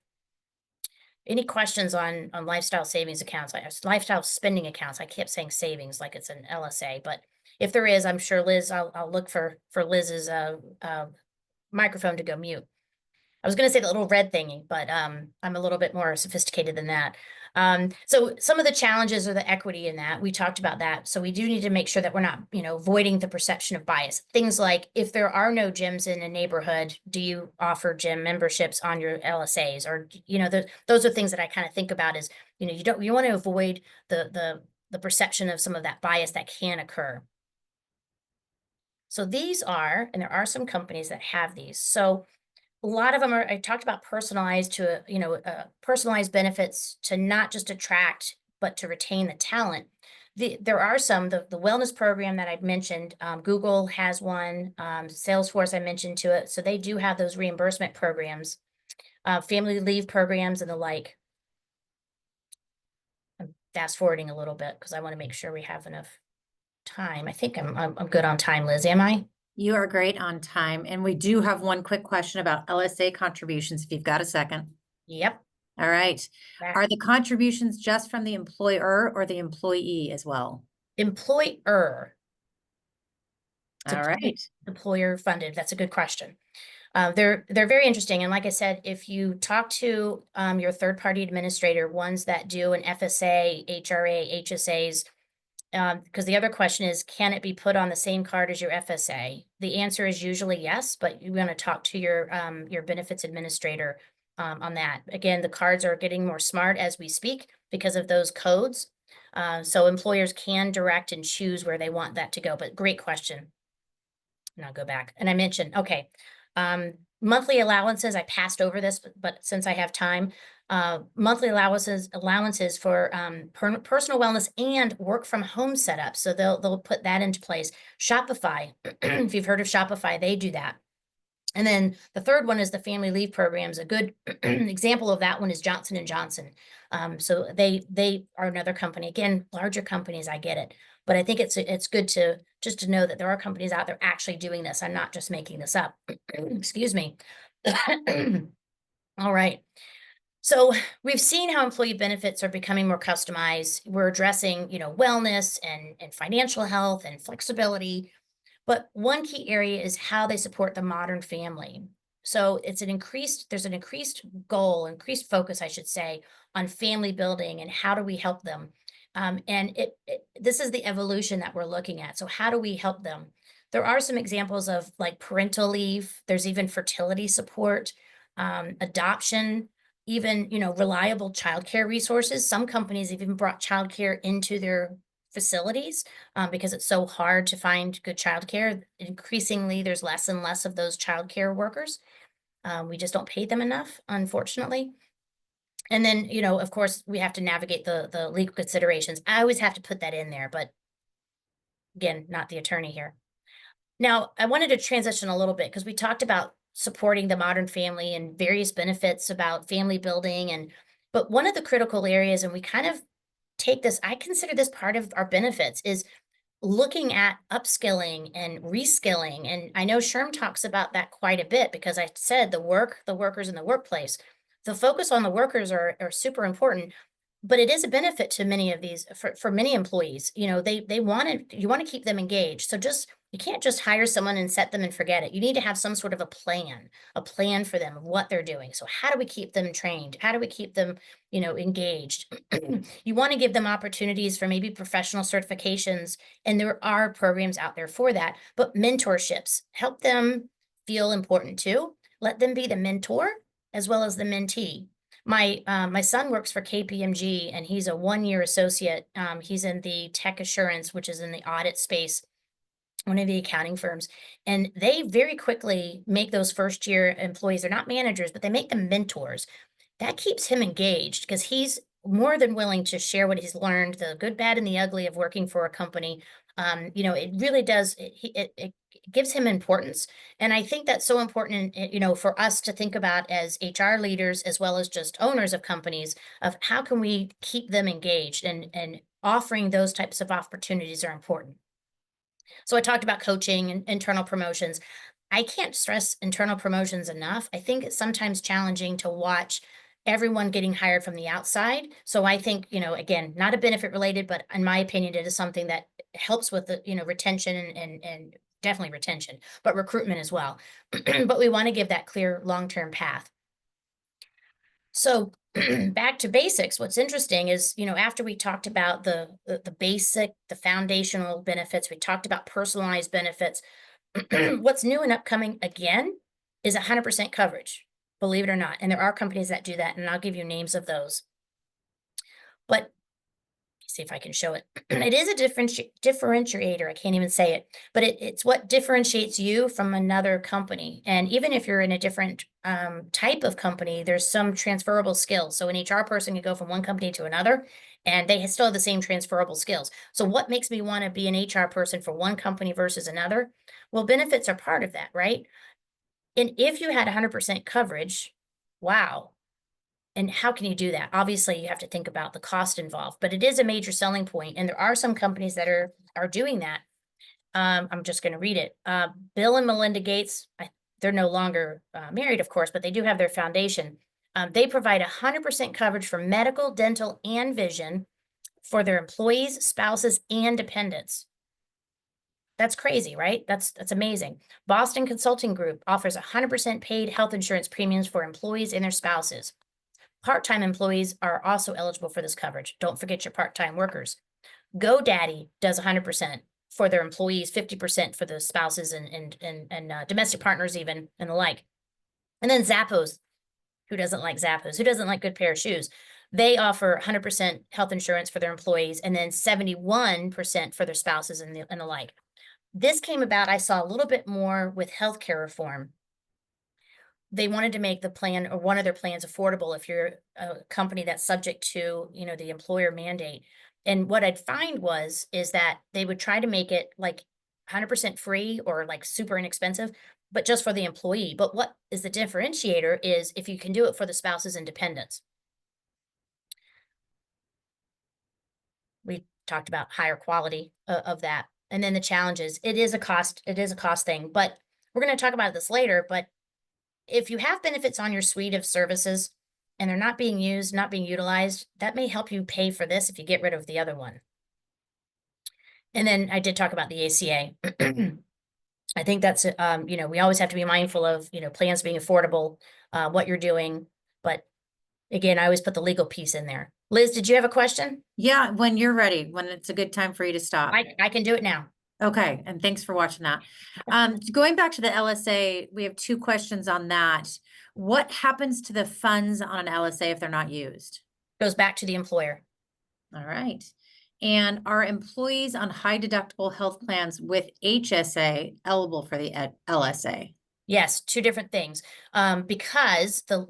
Any questions on lifestyle savings accounts, lifestyle spending accounts? I kept saying savings like it's an LSA, but if there is, I'm sure Liz, I'll look for Liz's microphone to go mute. I was going to say the little red thingy, but I'm a little bit more sophisticated than that. So some of the challenges are the equity in that. We talked about that. So we do need to make sure that we're not, you know, avoiding the perception of bias. Things like if there are no gyms in a neighborhood, do you offer gym memberships on your LSAs? Or, you know, those are things that I kind of think about is, you know, you want to avoid the perception of some of that bias that can occur. So these are, and there are some companies that have these. So a lot of them are, I talked about personalized to, you know, personalized benefits to not just attract, but to retain the talent. There are some, the wellness program that I've mentioned, Google has one, Salesforce, I mentioned to it. So they do have those reimbursement programs, family leave programs and the like. I'm fast forwarding a little bit because I want to make sure we have enough time. I think I'm good on time, Liz, am I? You are great on time. And we do have one quick question about LSA contributions, if you've got a second. Yep. All right. Are the contributions just from the employer or the employee as well? Employer. All right. Employer funded. That's a good question. They're very interesting. And like I said, if you talk to your third-party administrator, ones that do an FSA, HRA, HSAs, because the other question is, can it be put on the same card as your FSA? The answer is usually yes, but you want to talk to your benefits administrator on that. Again, the cards are getting more smart as we speak because of those codes. So employers can direct and choose where they want that to go. But great question. And I'll go back. And I mentioned, okay, monthly allowances. I passed over this, but since I have time, monthly allowances for personal wellness and work from home setup. So they'll put that into place. Shopify, if you've heard of Shopify, they do that. And then the third one is the family leave programs. A good example of that one is Johnson & Johnson. So they are another company. Again, larger companies, I get it. But I think it's good to just to know that there are companies out there actually doing this. I'm not just making this up. Excuse me. All right. So we've seen how employee benefits are becoming more customized. We're addressing, you know, wellness and financial health and flexibility. But one key area is how they support the modern family. So there's an increased goal, increased focus, I should say, on family building and how do we help them? And this is the evolution that we're looking at. So how do we help them? There are some examples of like parental leave. There's even fertility support, adoption, even, reliable childcare resources. Some companies have even brought childcare into their facilities because it's so hard to find good childcare. Increasingly, there's less and less of those childcare workers. We just don't pay them enough, unfortunately. And then, of course, we have to navigate the legal considerations. I always have to put that in there, but again, not the attorney here. Now, I wanted to transition a little bit because we talked about supporting the modern family and various benefits about family building, but one of the critical areas, and we kind of take this, I consider this part of our benefits, is looking at upskilling and reskilling. And I know Sherm talks about that quite a bit because I said the workers in the workplace, the focus on the workers are super important, but it is a benefit to many of these for many employees. You want to keep them engaged. So you can't just hire someone and set them and forget it. You need to have some sort of a plan for them of what they're doing. So how do we keep them trained? How do we keep them, engaged? You want to give them opportunities for maybe professional certifications, and there are programs out there for that, but mentorships, help them feel important too. Let them be the mentor as well as the mentee. My son works for KPMG and he's a 1-year associate. He's in the tech assurance, which is in the audit space, one of the accounting firms, and they very quickly make those first year employees, they're not managers, but they make them mentors. That keeps him engaged because he's more than willing to share what he's learned, the good, bad, and the ugly of working for a company. It really does, it gives him importance. And I think that's so important, for us to think about as HR leaders, as well as just owners of companies, of how can we keep them engaged, and offering those types of opportunities are important. So I talked about coaching and internal promotions. I can't stress internal promotions enough. I think it's sometimes challenging to watch everyone getting hired from the outside. So I think, again, not a benefit related, but in my opinion, it is something that helps with the, retention and definitely retention, but recruitment as well. But we want to give that clear long-term path. So back to basics, what's interesting is, after we talked about the basic, the foundational benefits, we talked about personalized benefits. What's new and upcoming again is 100% coverage, believe it or not. And there are companies that do that, and I'll give you names of those. But see if I can show it. It is a differentiator. I can't even say it, but it's what differentiates you from another company. And even if you're in a different type of company, there's some transferable skills. So an HR person can go from one company to another, and they still have the same transferable skills. So what makes me want to be an HR person for one company versus another? Well, benefits are part of that, right? And if you had 100% coverage, wow. And how can you do that? Obviously, you have to think about the cost involved, but it is a major selling point, and there are some companies that are doing that. I'm just going to read it. Bill and Melinda Gates, they're no longer married, of course, but they do have their foundation. They provide 100% coverage for medical, dental, and vision for their employees, spouses, and dependents. That's crazy, right? That's amazing. Boston Consulting Group offers 100% paid health insurance premiums for employees and their spouses. Part-time employees are also eligible for this coverage. Don't forget your part-time workers. GoDaddy does 100% for their employees, 50% for the spouses and domestic partners even, and the like. And then Zappos, who doesn't like Zappos? Who doesn't like good pair of shoes? They offer 100% health insurance for their employees, and then 71% for their spouses and the like. This came about, I saw a little bit more with healthcare reform. They wanted to make the plan, or one of their plans, affordable if you're a company that's subject to, the employer mandate. And what I'd find is that they would try to make it like 100% free or like super inexpensive, but just for the employee. But what is the differentiator is if you can do it for the spouses and dependents. We talked about higher quality of that. And then the challenges, it is a cost thing, but we're going to talk about this later. But if you have benefits on your suite of services and they're not being used, not being utilized, that may help you pay for this if you get rid of the other one. And then I did talk about the ACA. I think that's, we always have to be mindful of, plans being affordable, what you're doing. But again, I always put the legal piece in there. Liz, did you have a question? Yeah, when you're ready, when it's a good time for you to stop. I can do it now. Okay, and thanks for watching that. Going back to the LSA, we have 2 questions on that. What happens to the funds on an LSA if they're not used? Goes back to the employer. All right. And are employees on high deductible health plans with HSA eligible for the LSA? Yes, two different things. Because the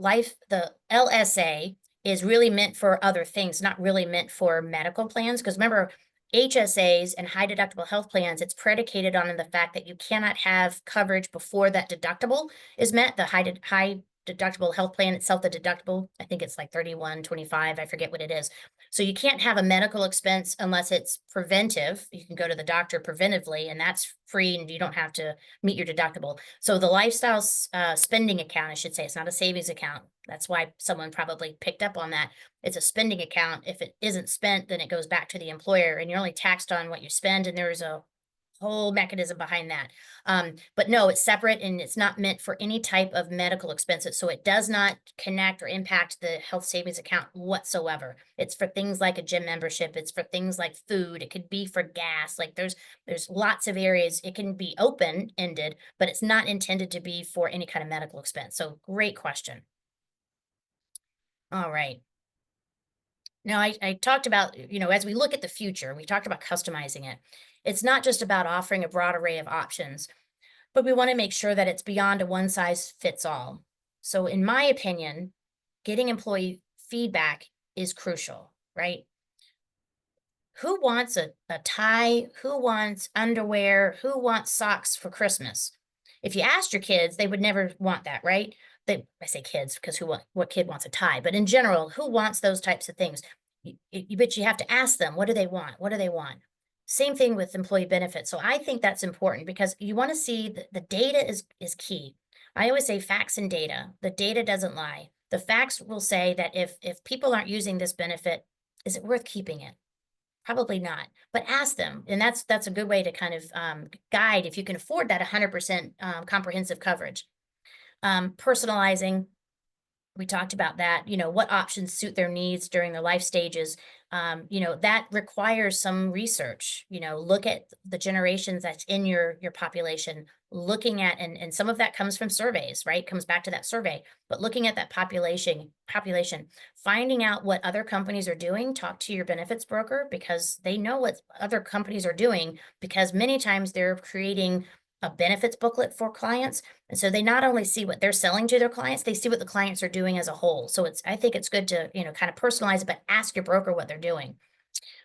LSA is really meant for other things, not really meant for medical plans. Because remember, HSAs and high deductible health plans, it's predicated on the fact that you cannot have coverage before that deductible is met. The high deductible health plan itself, the deductible, I think it's like 31.25, I forget what it is. So you can't have a medical expense unless it's preventive. You can go to the doctor preventively, and that's free, and you don't have to meet your deductible. So the lifestyle spending account, I should say, it's not a savings account. That's why someone probably picked up on that. It's a spending account. If it isn't spent, then it goes back to the employer, and you're only taxed on what you spend, and there's a whole mechanism behind that. But no, it's separate, and it's not meant for any type of medical expenses. So it does not connect or impact the health savings account whatsoever. It's for things like a gym membership. It's for things like food. It could be for gas. Like there's lots of areas. It can be open-ended, but it's not intended to be for any kind of medical expense. So great question. All right. Now, I talked about, as we look at the future, we talked about customizing it. It's not just about offering a broad array of options, but we want to make sure that it's beyond a one size fits all. So in my opinion, getting employee feedback is crucial, right? Who wants a tie? Who wants underwear? Who wants socks for Christmas? If you asked your kids, they would never want that, right? I say kids because what kid wants a tie? But in general, who wants those types of things? But you have to ask them, what do they want? What do they want? Same thing with employee benefits. So I think that's important because you want to see the data is key. I always say facts and data. The data doesn't lie. The facts will say that if people aren't using this benefit, is it worth keeping it? Probably not, but ask them. And that's a good way to kind of guide if you can afford that 100% comprehensive coverage. Personalizing, we talked about that, what options suit their needs during their life stages. That requires some research, look at the generations that's in your population, looking at, and some of that comes from surveys, right? Comes back to that survey, but looking at that population, finding out what other companies are doing, talk to your benefits broker because they know what other companies are doing because many times they're creating a benefits booklet for clients. And so they not only see what they're selling to their clients, they see what the clients are doing as a whole. So I think it's good to, kind of personalize it, but ask your broker what they're doing.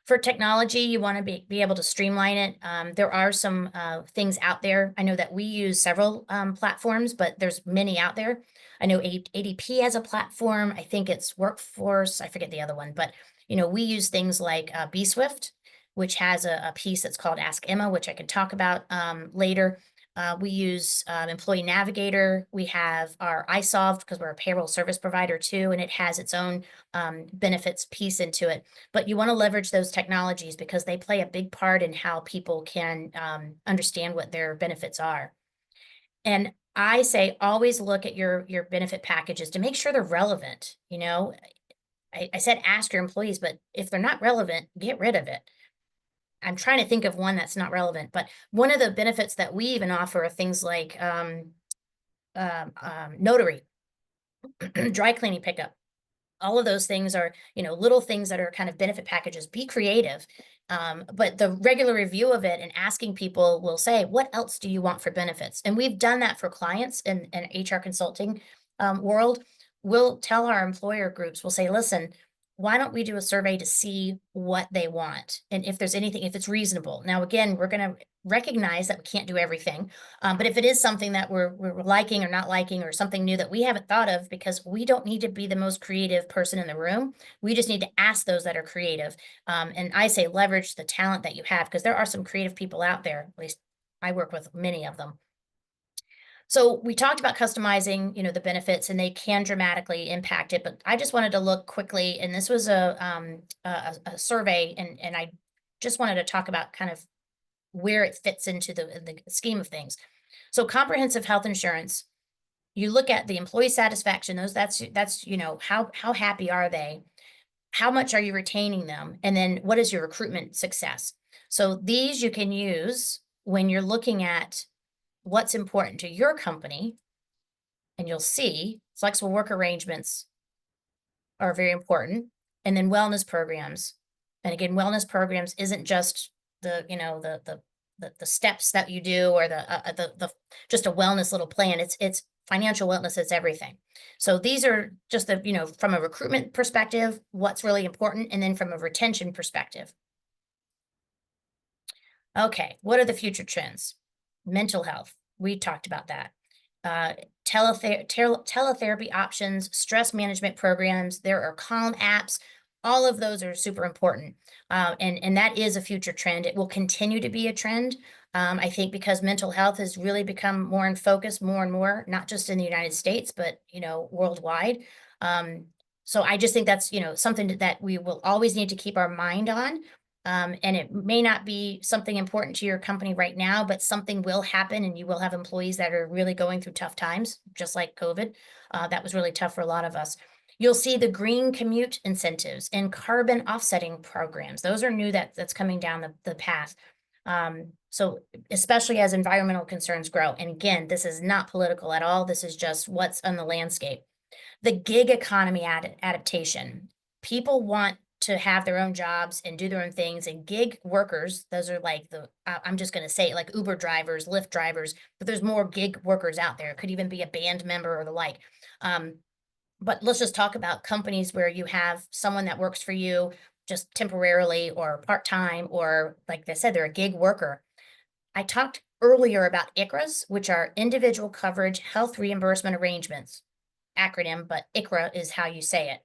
For technology, you want to be able to streamline it. There are some things out there. I know that we use several platforms, but there's many out there. I know ADP has a platform. I think it's Workforce. I forget the other one, but we use things like bSwift, which has a piece that's called Ask Emma, which I can talk about later. We use Employee Navigator. We have our iSolved because we're a payroll service provider too, and it has its own benefits piece into it. But you want to leverage those technologies because they play a big part in how people can understand what their benefits are. And I say always look at your benefit packages to make sure they're relevant. I said ask your employees, but if they're not relevant, get rid of it. I'm trying to think of one that's not relevant, but one of the benefits that we even offer are things like notary, dry cleaning pickup. All of those things are, little things that are kind of benefit packages. Be creative. But the regular review of it and asking people will say, what else do you want for benefits? And we've done that for clients in HR consulting world. We'll tell our employer groups, we'll say, listen, why don't we do a survey to see what they want? And if there's anything, if it's reasonable. Now, again, we're going to recognize that we can't do everything. But if it is something that we're liking or not liking or something new that we haven't thought of, because we don't need to be the most creative person in the room. We just need to ask those that are creative. And I say leverage the talent that you have because there are some creative people out there. At least I work with many of them. So we talked about customizing, the benefits, and they can dramatically impact it. But I just wanted to look quickly, and this was a survey, and I just wanted to talk about kind of where it fits into the scheme of things. So comprehensive health insurance, you look at the employee satisfaction; that's how happy are they? How much are you retaining them? And then what is your recruitment success? So these you can use when you're looking at what's important to your company and you'll see flexible work arrangements are very important. And then wellness programs. And again, wellness programs isn't just the, you know, the steps that you do or the just a wellness little plan. It's financial wellness, it's everything. So these are just the, you know, from a recruitment perspective, what's really important, and then from a retention perspective. Okay, what are the future trends? Mental health, we talked about that. Teletherapy options, stress management programs, there are Calm apps. All of those are super important. And that is a future trend. It will continue to be a trend. I think because mental health has really become more in focus more and more, not just in the United States, but, you know, worldwide. So I just think that's, you know, something that we will always need to keep our mind on. And it may not be something important to your company right now, but something will happen and you will have employees that are really going through tough times, just like COVID. That was really tough for a lot of us. You'll see the green commute incentives and carbon offsetting programs. Those are new that's coming down the path. So especially as environmental concerns grow. And again, this is not political at all. This is just what's on the landscape. The gig economy adaptation. People want to have their own jobs and do their own things, and gig workers, those are like I'm just going to say it, like Uber drivers, Lyft drivers, but there's more gig workers out there. It could even be a band member or the like. But let's just talk about companies where you have someone that works for you just temporarily or part-time, or like I said, they're a gig worker. I talked earlier about ICHRAs, which are individual coverage health reimbursement arrangements, acronym, but ICHRA is how you say it.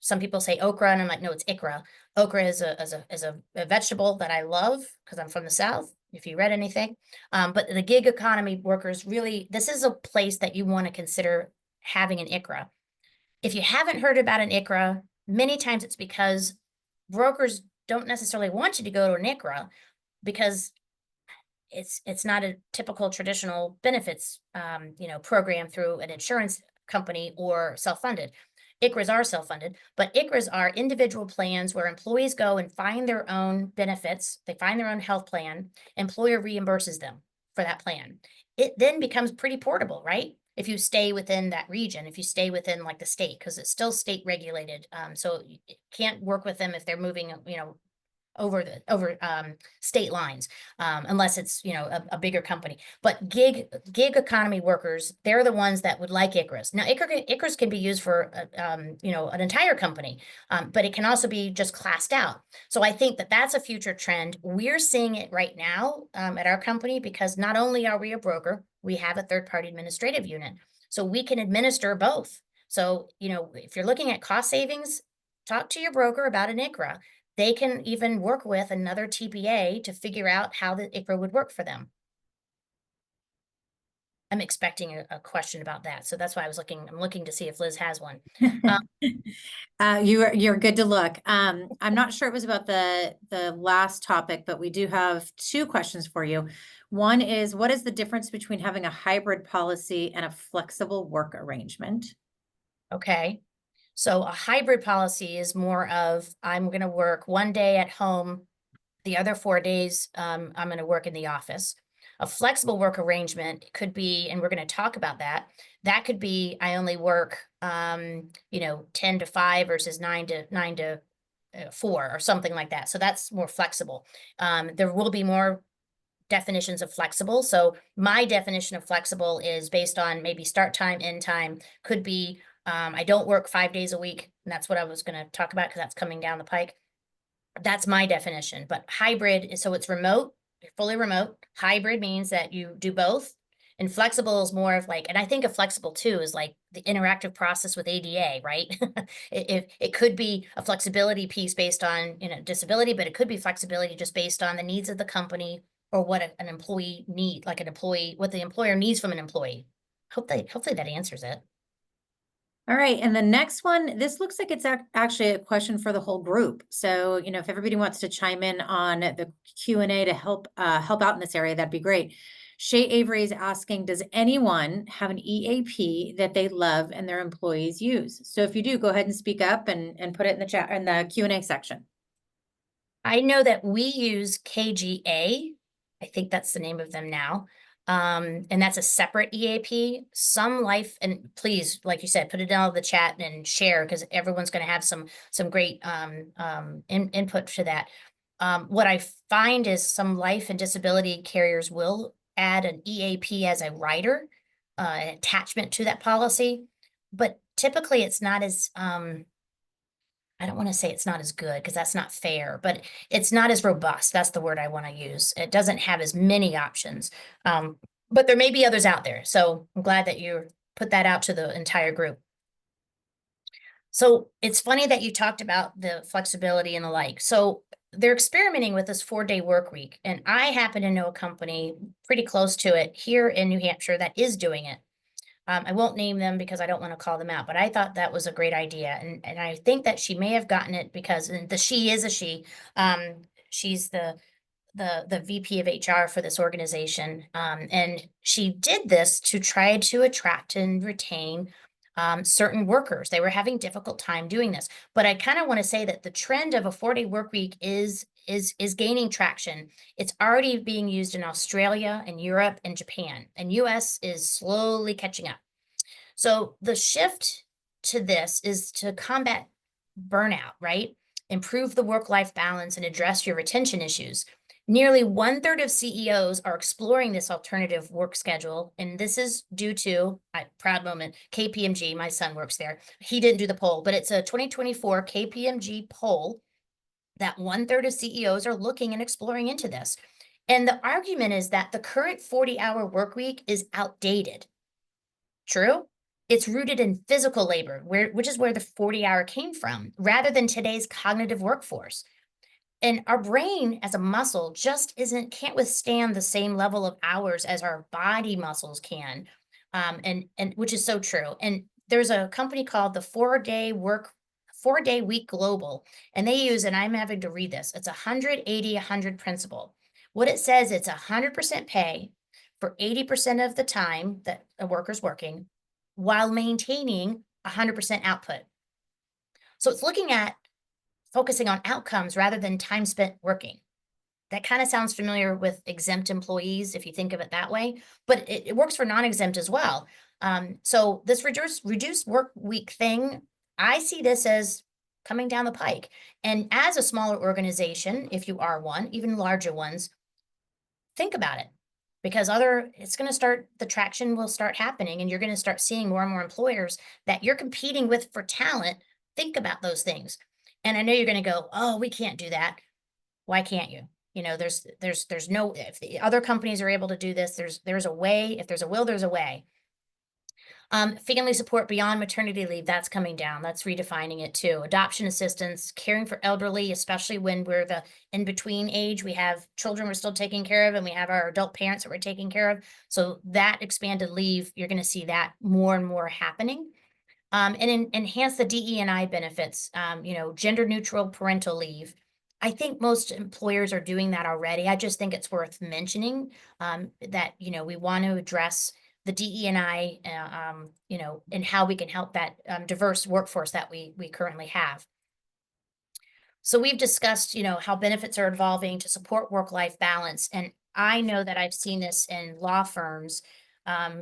Some people say okra, and I'm like, no, it's ICHRA. Okra is a vegetable that I love because I'm from the South, if you read anything. But the gig economy workers, really, this is a place that you want to consider having an ICHRA. If you haven't heard about an ICHRA, many times it's because brokers don't necessarily want you to go to an ICHRA because it's not a typical traditional benefits you know, program through an insurance company or self-funded. ICHRAs are self-funded, but ICHRAs are individual plans where employees go and find their own benefits. They find their own health plan. Employer reimburses them for that plan. It then becomes pretty portable, right? If you stay within that region, if you stay within like the state, because it's still state regulated. So you can't work with them if they're moving, you know, over state lines, unless it's, you know, a bigger company. But gig economy workers, they're the ones that would like ICHRAs. Now, ICHRAs can be used for, you know, an entire company, but it can also be just classed out. So I think that that's a future trend. We're seeing it right now at our company because not only are we a broker, we have a third-party administrative unit. So we can administer both. So, you know, if you're looking at cost savings, talk to your broker about an ICHRA. They can even work with another TPA to figure out how the ICHRA would work for them. I'm expecting a question about that. So that's why I'm looking to see if Liz has one. You're good to look. I'm not sure it was about the last topic, but we do have two questions for you. One is, what is the difference between having a hybrid policy and a flexible work arrangement? Okay. So a hybrid policy is more of, I'm going to work one day at home, the other 4 days, I'm going to work in the office. A flexible work arrangement could be, and we're going to talk about that. That could be, I only work, you know, 10 to 5 versus 9 to 4 or something like that. So that's more flexible. There will be more definitions of flexible. So my definition of flexible is based on maybe start time, end time, could be, I don't work 5 days a week. And that's what I was going to talk about because that's coming down the pike. That's my definition. But hybrid, so it's remote, fully remote. Hybrid means that you do both. And flexible is more of like, and I think of flexible too is like the interactive process with ADA, right? It could be a flexibility piece based on, you know, disability, but it could be flexibility just based on the needs of the company or what an employee need, like an employee, what the employer needs from an employee. Hopefully that answers it. All right, and the next one, this looks like it's actually a question for the whole group. So, you know, if everybody wants to chime in on the Q&A to help out in this area, that'd be great. Shay Avery is asking, does anyone have an EAP that they love and their employees use? So if you do, go ahead and speak up and put it in the chat, in the Q&A section. I know that we use KGA. I think that's the name of them now. And that's a separate EAP. Some life, and please, like you said, put it down in the chat and share, because everyone's going to have some great input to that. What I find is some life and disability carriers will add an EAP as a rider, an attachment to that policy, but typically it's not as I don't want to say it's not as good, because that's not fair, but it's not as robust. That's the word I want to use. It doesn't have as many options. But there may be others out there. So I'm glad that you put that out to the entire group. So it's funny that you talked about the flexibility and the like. So they're experimenting with this 4-day work week. And I happen to know a company pretty close to it here in New Hampshire that is doing it. I won't name them because I don't want to call them out, but I thought that was a great idea. And I think that she may have gotten it because, and the she is a she, she's the VP of HR for this organization. And she did this to try to attract and retain certain workers. They were having difficult time doing this. But I kind of want to say that the trend of a 4-day work week is gaining traction. It's already being used in Australia and Europe and Japan, and US is slowly catching up. So the shift to this is to combat burnout, right? Improve the work-life balance and address your retention issues. Nearly 1/3 of CEOs are exploring this alternative work schedule, and this is due to, proud moment, KPMG, my son works there. He didn't do the poll, but it's a 2024 KPMG poll that 1/3 of CEOs are looking and exploring into this. And the argument is that the current 40-hour work week is outdated. True? It's rooted in physical labor, which is where the 40-hour came from, rather than today's cognitive workforce. And our brain as a muscle just can't withstand the same level of hours as our body muscles can. And which is so true. And there's a company called the 4-day week global, and they use, and I'm having to read this, it's 180-100 principle. What it says, it's 100% pay for 80% of the time that a worker's working while maintaining 100% output. So it's looking at focusing on outcomes rather than time spent working. That kind of sounds familiar with exempt employees, if you think of it that way, but it works for non-exempt as well. So this reduced work week thing, I see this as coming down the pike. And as a smaller organization, if you are one, even larger ones, think about it, because it's going to start, the traction will start happening, and you're going to start seeing more and more employers that you're competing with for talent. Think about those things. And I know you're going to go, oh, we can't do that. Why can't you? You know, there's no, if the other companies are able to do this, there's a way. If there's a will, there's a way. Family support beyond maternity leave, that's coming down. That's redefining it too. Adoption assistance, caring for elderly, especially when we're the in-between age. We have children we're still taking care of, and we have our adult parents that we're taking care of. So that expanded leave, you're going to see that more and more happening. And enhance the DE&I benefits, gender neutral parental leave. I think most employers are doing that already. I just think it's worth mentioning that, we want to address the DE&I, and how we can help that diverse workforce that we currently have. So we've discussed, how benefits are evolving to support work-life balance. And I know that I've seen this in law firms,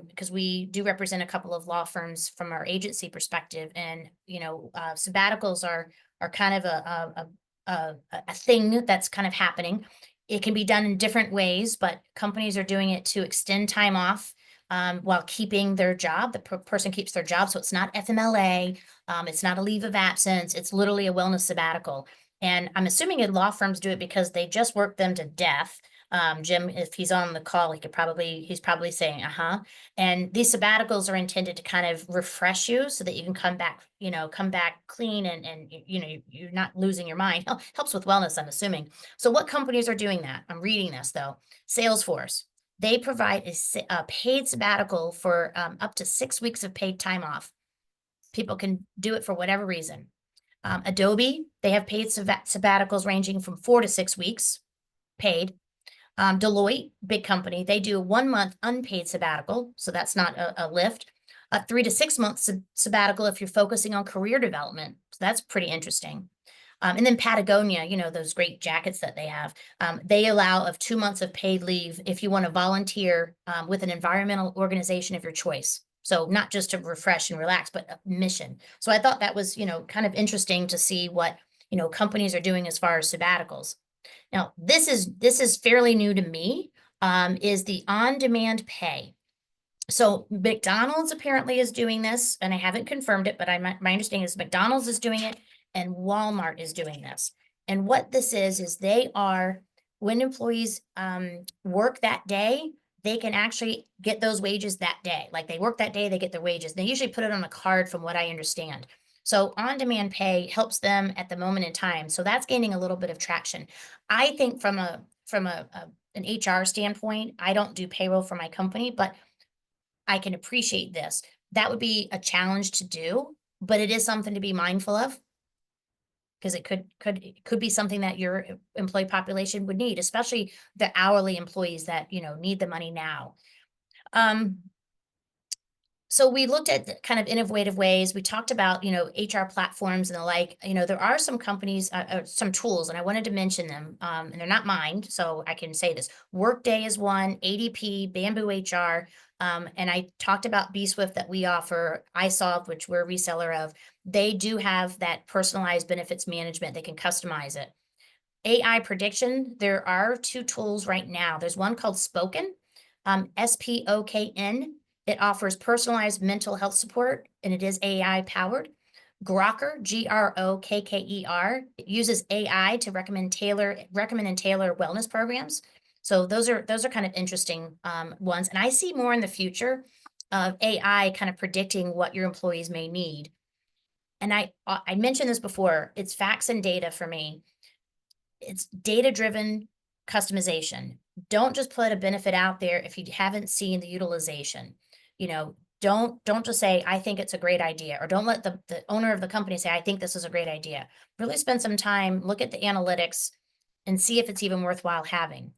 because we do represent a couple of law firms from our agency perspective. And, sabbaticals are kind of a thing that's kind of happening. It can be done in different ways, but companies are doing it to extend time off while keeping their job. The person keeps their job. So it's not FMLA. It's not a leave of absence. It's literally a wellness sabbatical. And I'm assuming law firms do it because they just work them to death. Jim, if he's on the call, he's probably saying, and these sabbaticals are intended to kind of refresh you so that you can come back clean and you're not losing your mind. Helps with wellness, I'm assuming. So what companies are doing that? I'm reading this though. Salesforce, they provide a paid sabbatical for up to 6 weeks of paid time off. People can do it for whatever reason. Adobe, they have paid sabbaticals ranging from 4 to 6 weeks paid. Deloitte, big company, they do a 1-month unpaid sabbatical. So that's not a lift. A 3 to 6 month sabbatical if you're focusing on career development. So that's pretty interesting. And then Patagonia, you know, those great jackets that they have, they allow of 2 months of paid leave if you want to volunteer with an environmental organization of your choice. So not just to refresh and relax, but a mission. So I thought that was, you know, kind of interesting to see what, you know, companies are doing as far as sabbaticals. Now, this is fairly new to me, is the on-demand pay. So McDonald's apparently is doing this, and I haven't confirmed it, but my understanding is McDonald's is doing it and Walmart is doing this. And what this is they are, when employees work that day, they can actually get those wages that day. Like they work that day, they get their wages. They usually put it on a card from what I understand. So on-demand pay helps them at the moment in time. So that's gaining a little bit of traction. I think from an HR standpoint, I don't do payroll for my company, but I can appreciate this. That would be a challenge to do, but it is something to be mindful of. Because it could be something that your employee population would need, especially the hourly employees that, you know, need the money now. So we looked at the kind of innovative ways. We talked about, you know, HR platforms and the like. You know, there are some companies, some tools, and I wanted to mention them. And they're not mine, so I can say this. Workday is one, ADP, Bamboo HR, and I talked about bswift that we offer, iSolve, which we're a reseller of. They do have that personalized benefits management. They can customize it. AI prediction. There are 2 tools right now. There's one called Spoken, SPOKN. It offers personalized mental health support, and it is AI powered. Grokker, GROKKER, it uses AI to recommend and tailor wellness programs. So those are kind of interesting ones. And I see more in the future of AI kind of predicting what your employees may need. And I mentioned this before, it's facts and data for me. It's data-driven customization. Don't just put a benefit out there if you haven't seen the utilization. You know, don't just say, I think it's a great idea, or don't let the owner of the company say, I think this is a great idea. Really spend some time, look at the analytics and see if it's even worthwhile having.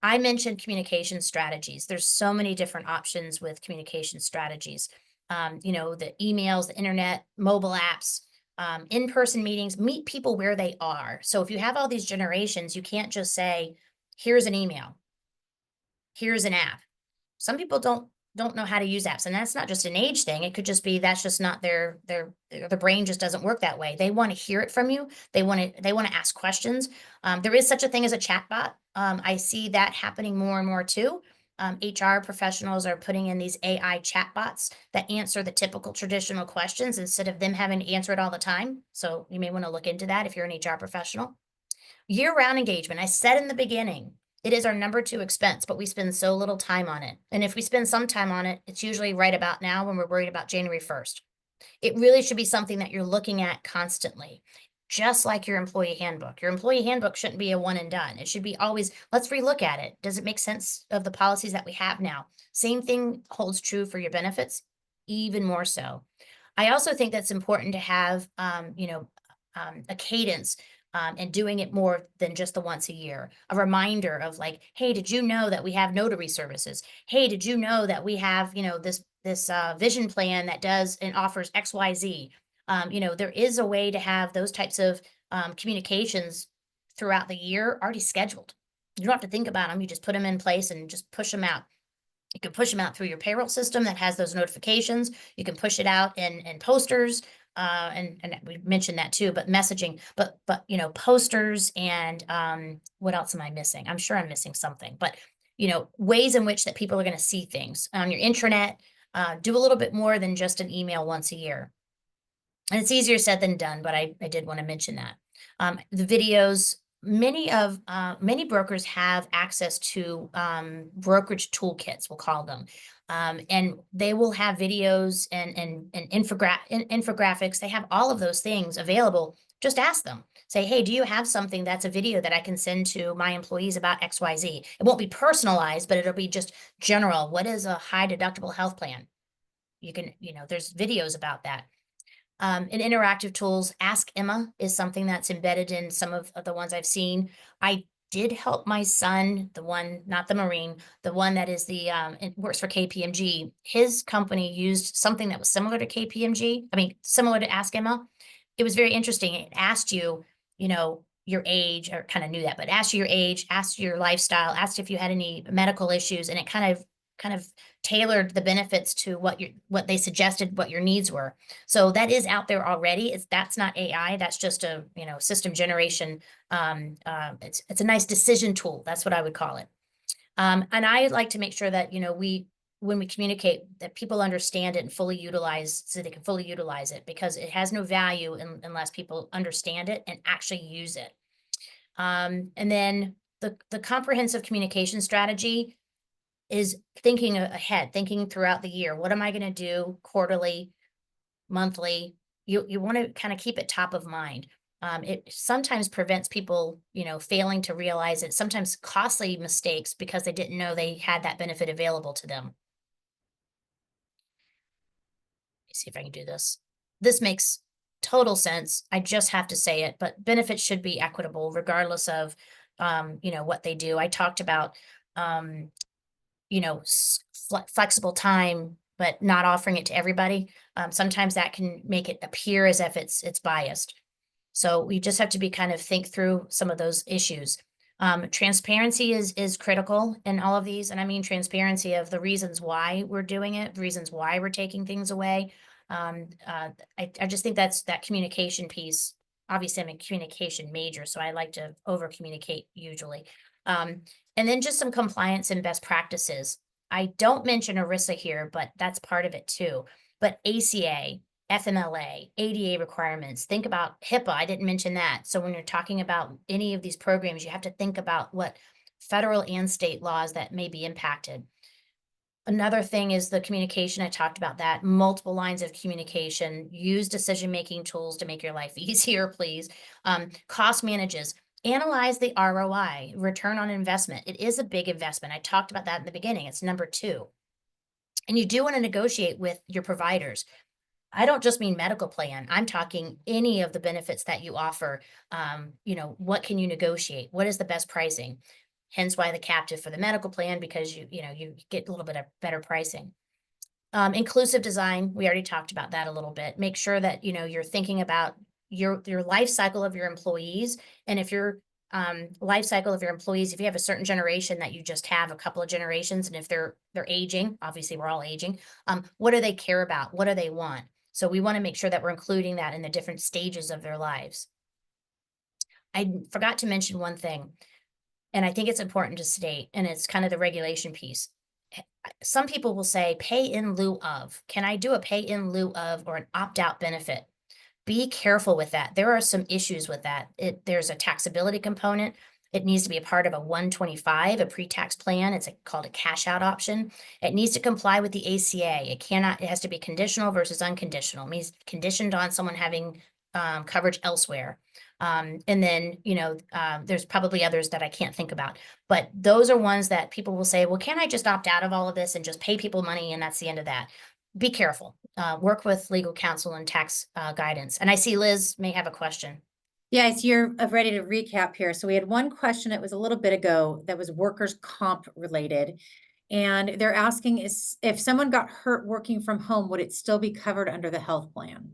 I mentioned communication strategies. There's so many different options with communication strategies. You know, the emails, the internet, mobile apps, in-person meetings, meet people where they are. So if you have all these generations, you can't just say, here's an email, here's an app. Some people don't know how to use apps, and that's not just an age thing. It could just be that's just not their brain just doesn't work that way. They want to hear it from you. They want to ask questions. There is such a thing as a chatbot. I see that happening more and more too. HR professionals are putting in these AI chatbots that answer the typical traditional questions instead of them having to answer it all the time. So you may want to look into that if you're an HR professional. Year-round engagement. I said in the beginning, it is our number 2 expense, but we spend so little time on it. And if we spend some time on it, it's usually right about now when we're worried about January 1st. It really should be something that you're looking at constantly, just like your employee handbook. Your employee handbook shouldn't be a one and done. It should be always, let's relook at it. Does it make sense of the policies that we have now? Same thing holds true for your benefits, even more so. I also think that's important to have, you know, a cadence and doing it more than just the once a year. A reminder of like, hey, did you know that we have notary services? Hey, did you know that we have, you know, this vision plan that does and offers XYZ? You know, there is a way to have those types of communications throughout the year already scheduled. You don't have to think about them. You just put them in place and just push them out. You can push them out through your payroll system that has those notifications. You can push it out in posters. And we mentioned that too, but messaging, but you know, posters and what else am I missing? I'm sure I'm missing something, but you know, ways in which that people are going to see things on your intranet. Do a little bit more than just an email once a year. And it's easier said than done, but I did want to mention that. The videos, many brokers have access to brokerage toolkits, we'll call them. And they will have videos and infographics. They have all of those things available. Just ask them. Say, hey, do you have something that's a video that I can send to my employees about XYZ? It won't be personalized, but it'll be just general. What is a high deductible health plan? You can, you know, there's videos about that. In interactive tools, Ask Emma is something that's embedded in some of the ones I've seen. I did help my son, the one, not the Marine, the one that is the, it works for KPMG. His company used something that was similar to KPMG. I mean, similar to Ask Emma. it was very interesting. It asked you, you know, your age, or kind of knew that, but asked you your age, asked you your lifestyle, asked if you had any medical issues, and it kind of tailored the benefits to what they suggested, what your needs were. So that is out there already. That's not AI. That's just a, you know, system generation. It's a nice decision tool. That's what I would call it. And I like to make sure that, you know, when we communicate, that people understand it and fully utilize, so they can fully utilize it, because it has no value unless people understand it and actually use it. And then the comprehensive communication strategy is thinking ahead, thinking throughout the year. What am I going to do quarterly, monthly? You want to kind of keep it top of mind. It sometimes prevents people, you know, failing to realize it, sometimes costly mistakes because they didn't know they had that benefit available to them. Let me see if I can do this. This makes total sense. I just have to say it, but benefits should be equitable regardless of, you know, what they do. I talked about, you know, flexible time, but not offering it to everybody. Sometimes that can make it appear as if it's biased. So we just have to be kind of think through some of those issues. Transparency is critical in all of these. And I mean, transparency of the reasons why we're doing it, reasons why we're taking things away. I just think that's that communication piece. Obviously, I'm a communication major, so I like to over communicate usually. And then just some compliance and best practices. I don't mention ERISA here, but that's part of it too. But ACA, FMLA, ADA requirements, think about HIPAA. I didn't mention that. So when you're talking about any of these programs, you have to think about what federal and state laws that may be impacted. Another thing is the communication. I talked about that. Multiple lines of communication. Use decision-making tools to make your life easier, please. Cost manages. Analyze the ROI, return on investment. It is a big investment. I talked about that in the beginning. It's number 2. And you do want to negotiate with your providers. I don't just mean medical plan. I'm talking any of the benefits that you offer. You know, what can you negotiate? What is the best pricing? Hence why the captive for the medical plan, because you get a little bit of better pricing. Inclusive design, we already talked about that a little bit. Make sure that, you know, you're thinking about your life cycle of your employees. And if your life cycle of your employees, if you have a certain generation that you just have a couple of generations, and if they're aging, obviously we're all aging, what do they care about? What do they want? So we want to make sure that we're including that in the different stages of their lives. I forgot to mention one thing, and I think it's important to state, and it's kind of the regulation piece. Some people will say pay in lieu of. Can I do a pay in lieu of or an opt-out benefit? Be careful with that. There are some issues with that. There's a taxability component. It needs to be a part of a 125, a pre-tax plan. It's called a cash out option. It needs to comply with the ACA. It has to be conditional versus unconditional. It means conditioned on someone having coverage elsewhere. And then, you know, there's probably others that I can't think about, but those are ones that people will say, well, can't I just opt out of all of this and just pay people money and that's the end of that? Be careful. Work with legal counsel and tax guidance. And I see Liz may have a question. Yes, you're ready to recap here. So we had one question, it was a little bit ago, that was workers' comp related. And they're asking is if someone got hurt working from home, would it still be covered under the health plan?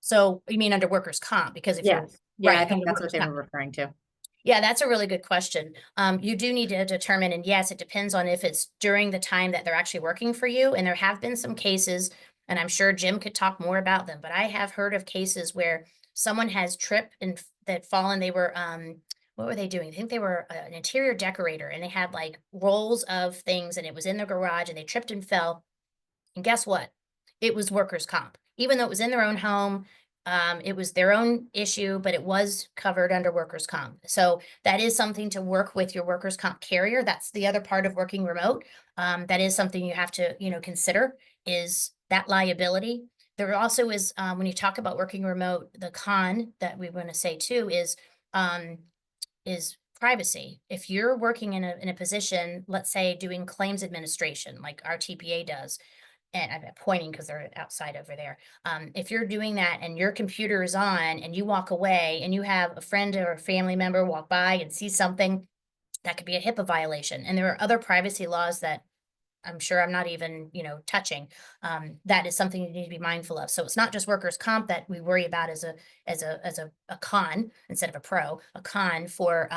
So you mean under workers' comp? Because if you're Yeah, I right, think under that's what workers' they comp. were referring to. Yeah, that's a really good question. You do need to determine, and yes, it depends on if it's during the time that they're actually working for you. And there have been some cases, and I'm sure Jim could talk more about them, but I have heard of cases where someone has tripped and that fallen. They were, what were they doing? I think they were an interior decorator, and they had like rolls of things, and it was in their garage, and they tripped and fell. And guess what? It was workers' comp, even though it was in their own home. It was their own issue, but it was covered under workers' comp. So that is something to work with your workers' comp carrier. That's the other part of working remote. That is something you have to, you know, consider is that liability. There also is, when you talk about working remote, the con that we want to say too is privacy. If you're working in a position, let's say doing claims administration, like our TPA does, and I'm pointing because they're outside over there. If you're doing that and your computer is on and you walk away and you have a friend or a family member walk by and see something, that could be a HIPAA violation. And there are other privacy laws that I'm sure I'm not even, touching. That is something you need to be mindful of. So it's not just workers' comp that we worry about as a con instead of a pro, a con for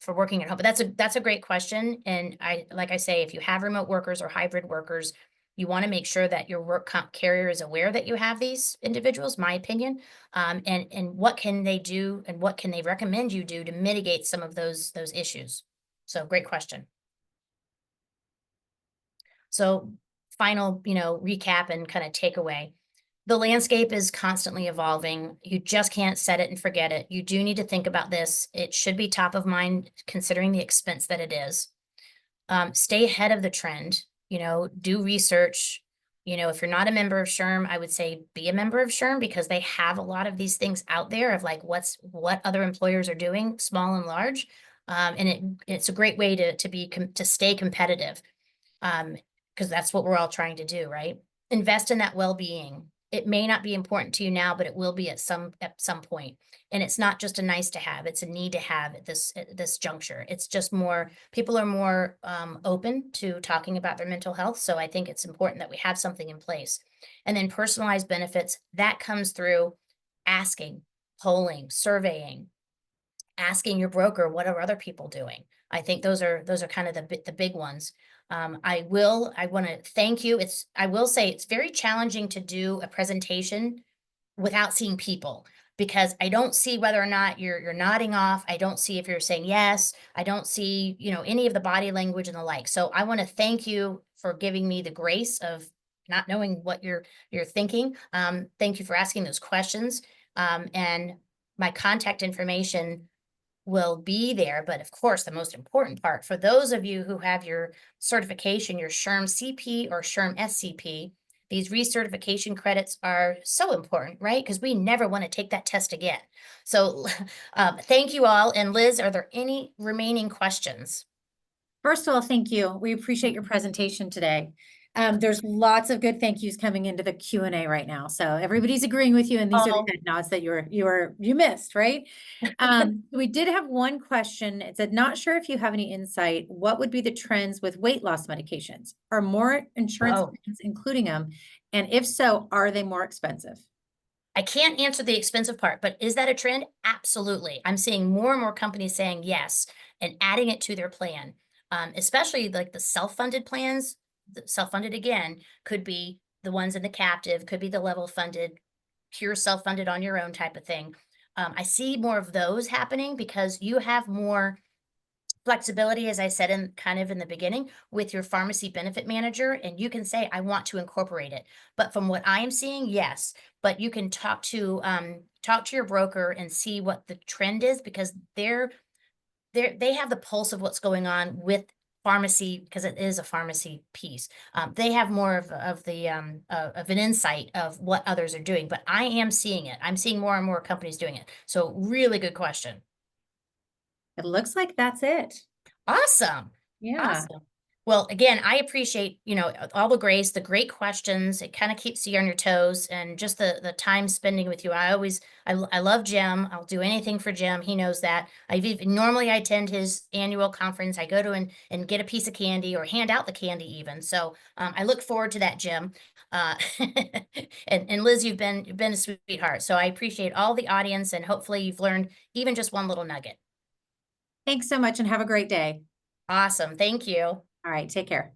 working at home. But that's a great question. And like I say, if you have remote workers or hybrid workers, you want to make sure that your work comp carrier is aware that you have these individuals, my opinion. And what can they do and what can they recommend you do to mitigate some of those issues? So great question. So final, recap and kind of takeaway. The landscape is constantly evolving. You just can't set it and forget it. You do need to think about this. It should be top of mind considering the expense that it is. Stay ahead of the trend, do research. If you're not a member of SHRM, I would say be a member of SHRM because they have a lot of these things out there of like what other employers are doing, small and large. And it's a great way to stay competitive. Because that's what we're all trying to do, right? Invest in that well-being. It may not be important to you now, but it will be at some point. And it's not just a nice to have, it's a need to have at this juncture. It's just people are more open to talking about their mental health. So I think it's important that we have something in place. And then personalized benefits, that comes through asking, polling, surveying, asking your broker, what are other people doing? I think those are kind of the big ones. I want to thank you. I will say it's very challenging to do a presentation without seeing people because I don't see whether or not you're nodding off. I don't see if you're saying yes. I don't see, any of the body language and the like. So I want to thank you for giving me the grace of not knowing what you're thinking. Thank you for asking those questions. And my contact information will be there. But of course, the most important part for those of you who have your certification, your SHRM CP or SHRM SCP, these recertification credits are so important, right? Because we never want to take that test again. So thank you all. And Liz, are there any remaining questions? First of all, thank you. We appreciate your presentation today. There's lots of good thank yous coming into the Q&A right now. So everybody's agreeing with you, and these are the head nods that you missed, right? We did have one question. It said, not sure if you have any insight. What would be the trends with weight loss medications? Are more insurance plans including them? And if so, are they more expensive? I can't answer the expensive part, but is that a trend? Absolutely. I'm seeing more and more companies saying yes and adding it to their plan, especially like the self-funded plans. Self-funded again could be the ones in the captive, could be the level funded, pure self-funded on your own type of thing. I see more of those happening because you have more flexibility, as I said in the beginning, with your pharmacy benefit manager, and you can say, I want to incorporate it. But from what I am seeing, yes, but you can talk to your broker and see what the trend is because they have the pulse of what's going on with pharmacy because it is a pharmacy piece. They have more of an insight of what others are doing, but I am seeing it. I'm seeing more and more companies doing it. So really good question. It looks like that's it. Awesome. Yeah. Awesome. Well, again, I appreciate, all the grace, the great questions. It kind of keeps you on your toes and just the time spending with you. I love Jim. I'll do anything for Jim. He knows that. Normally I attend his annual conference. I go to and get a piece of candy or hand out the candy even. So I look forward to that, Jim. And Liz, you've been a sweetheart. So I appreciate all the audience and hopefully you've learned even just one little nugget. Thanks so much and have a great day. Awesome. Thank you. All right. Take care.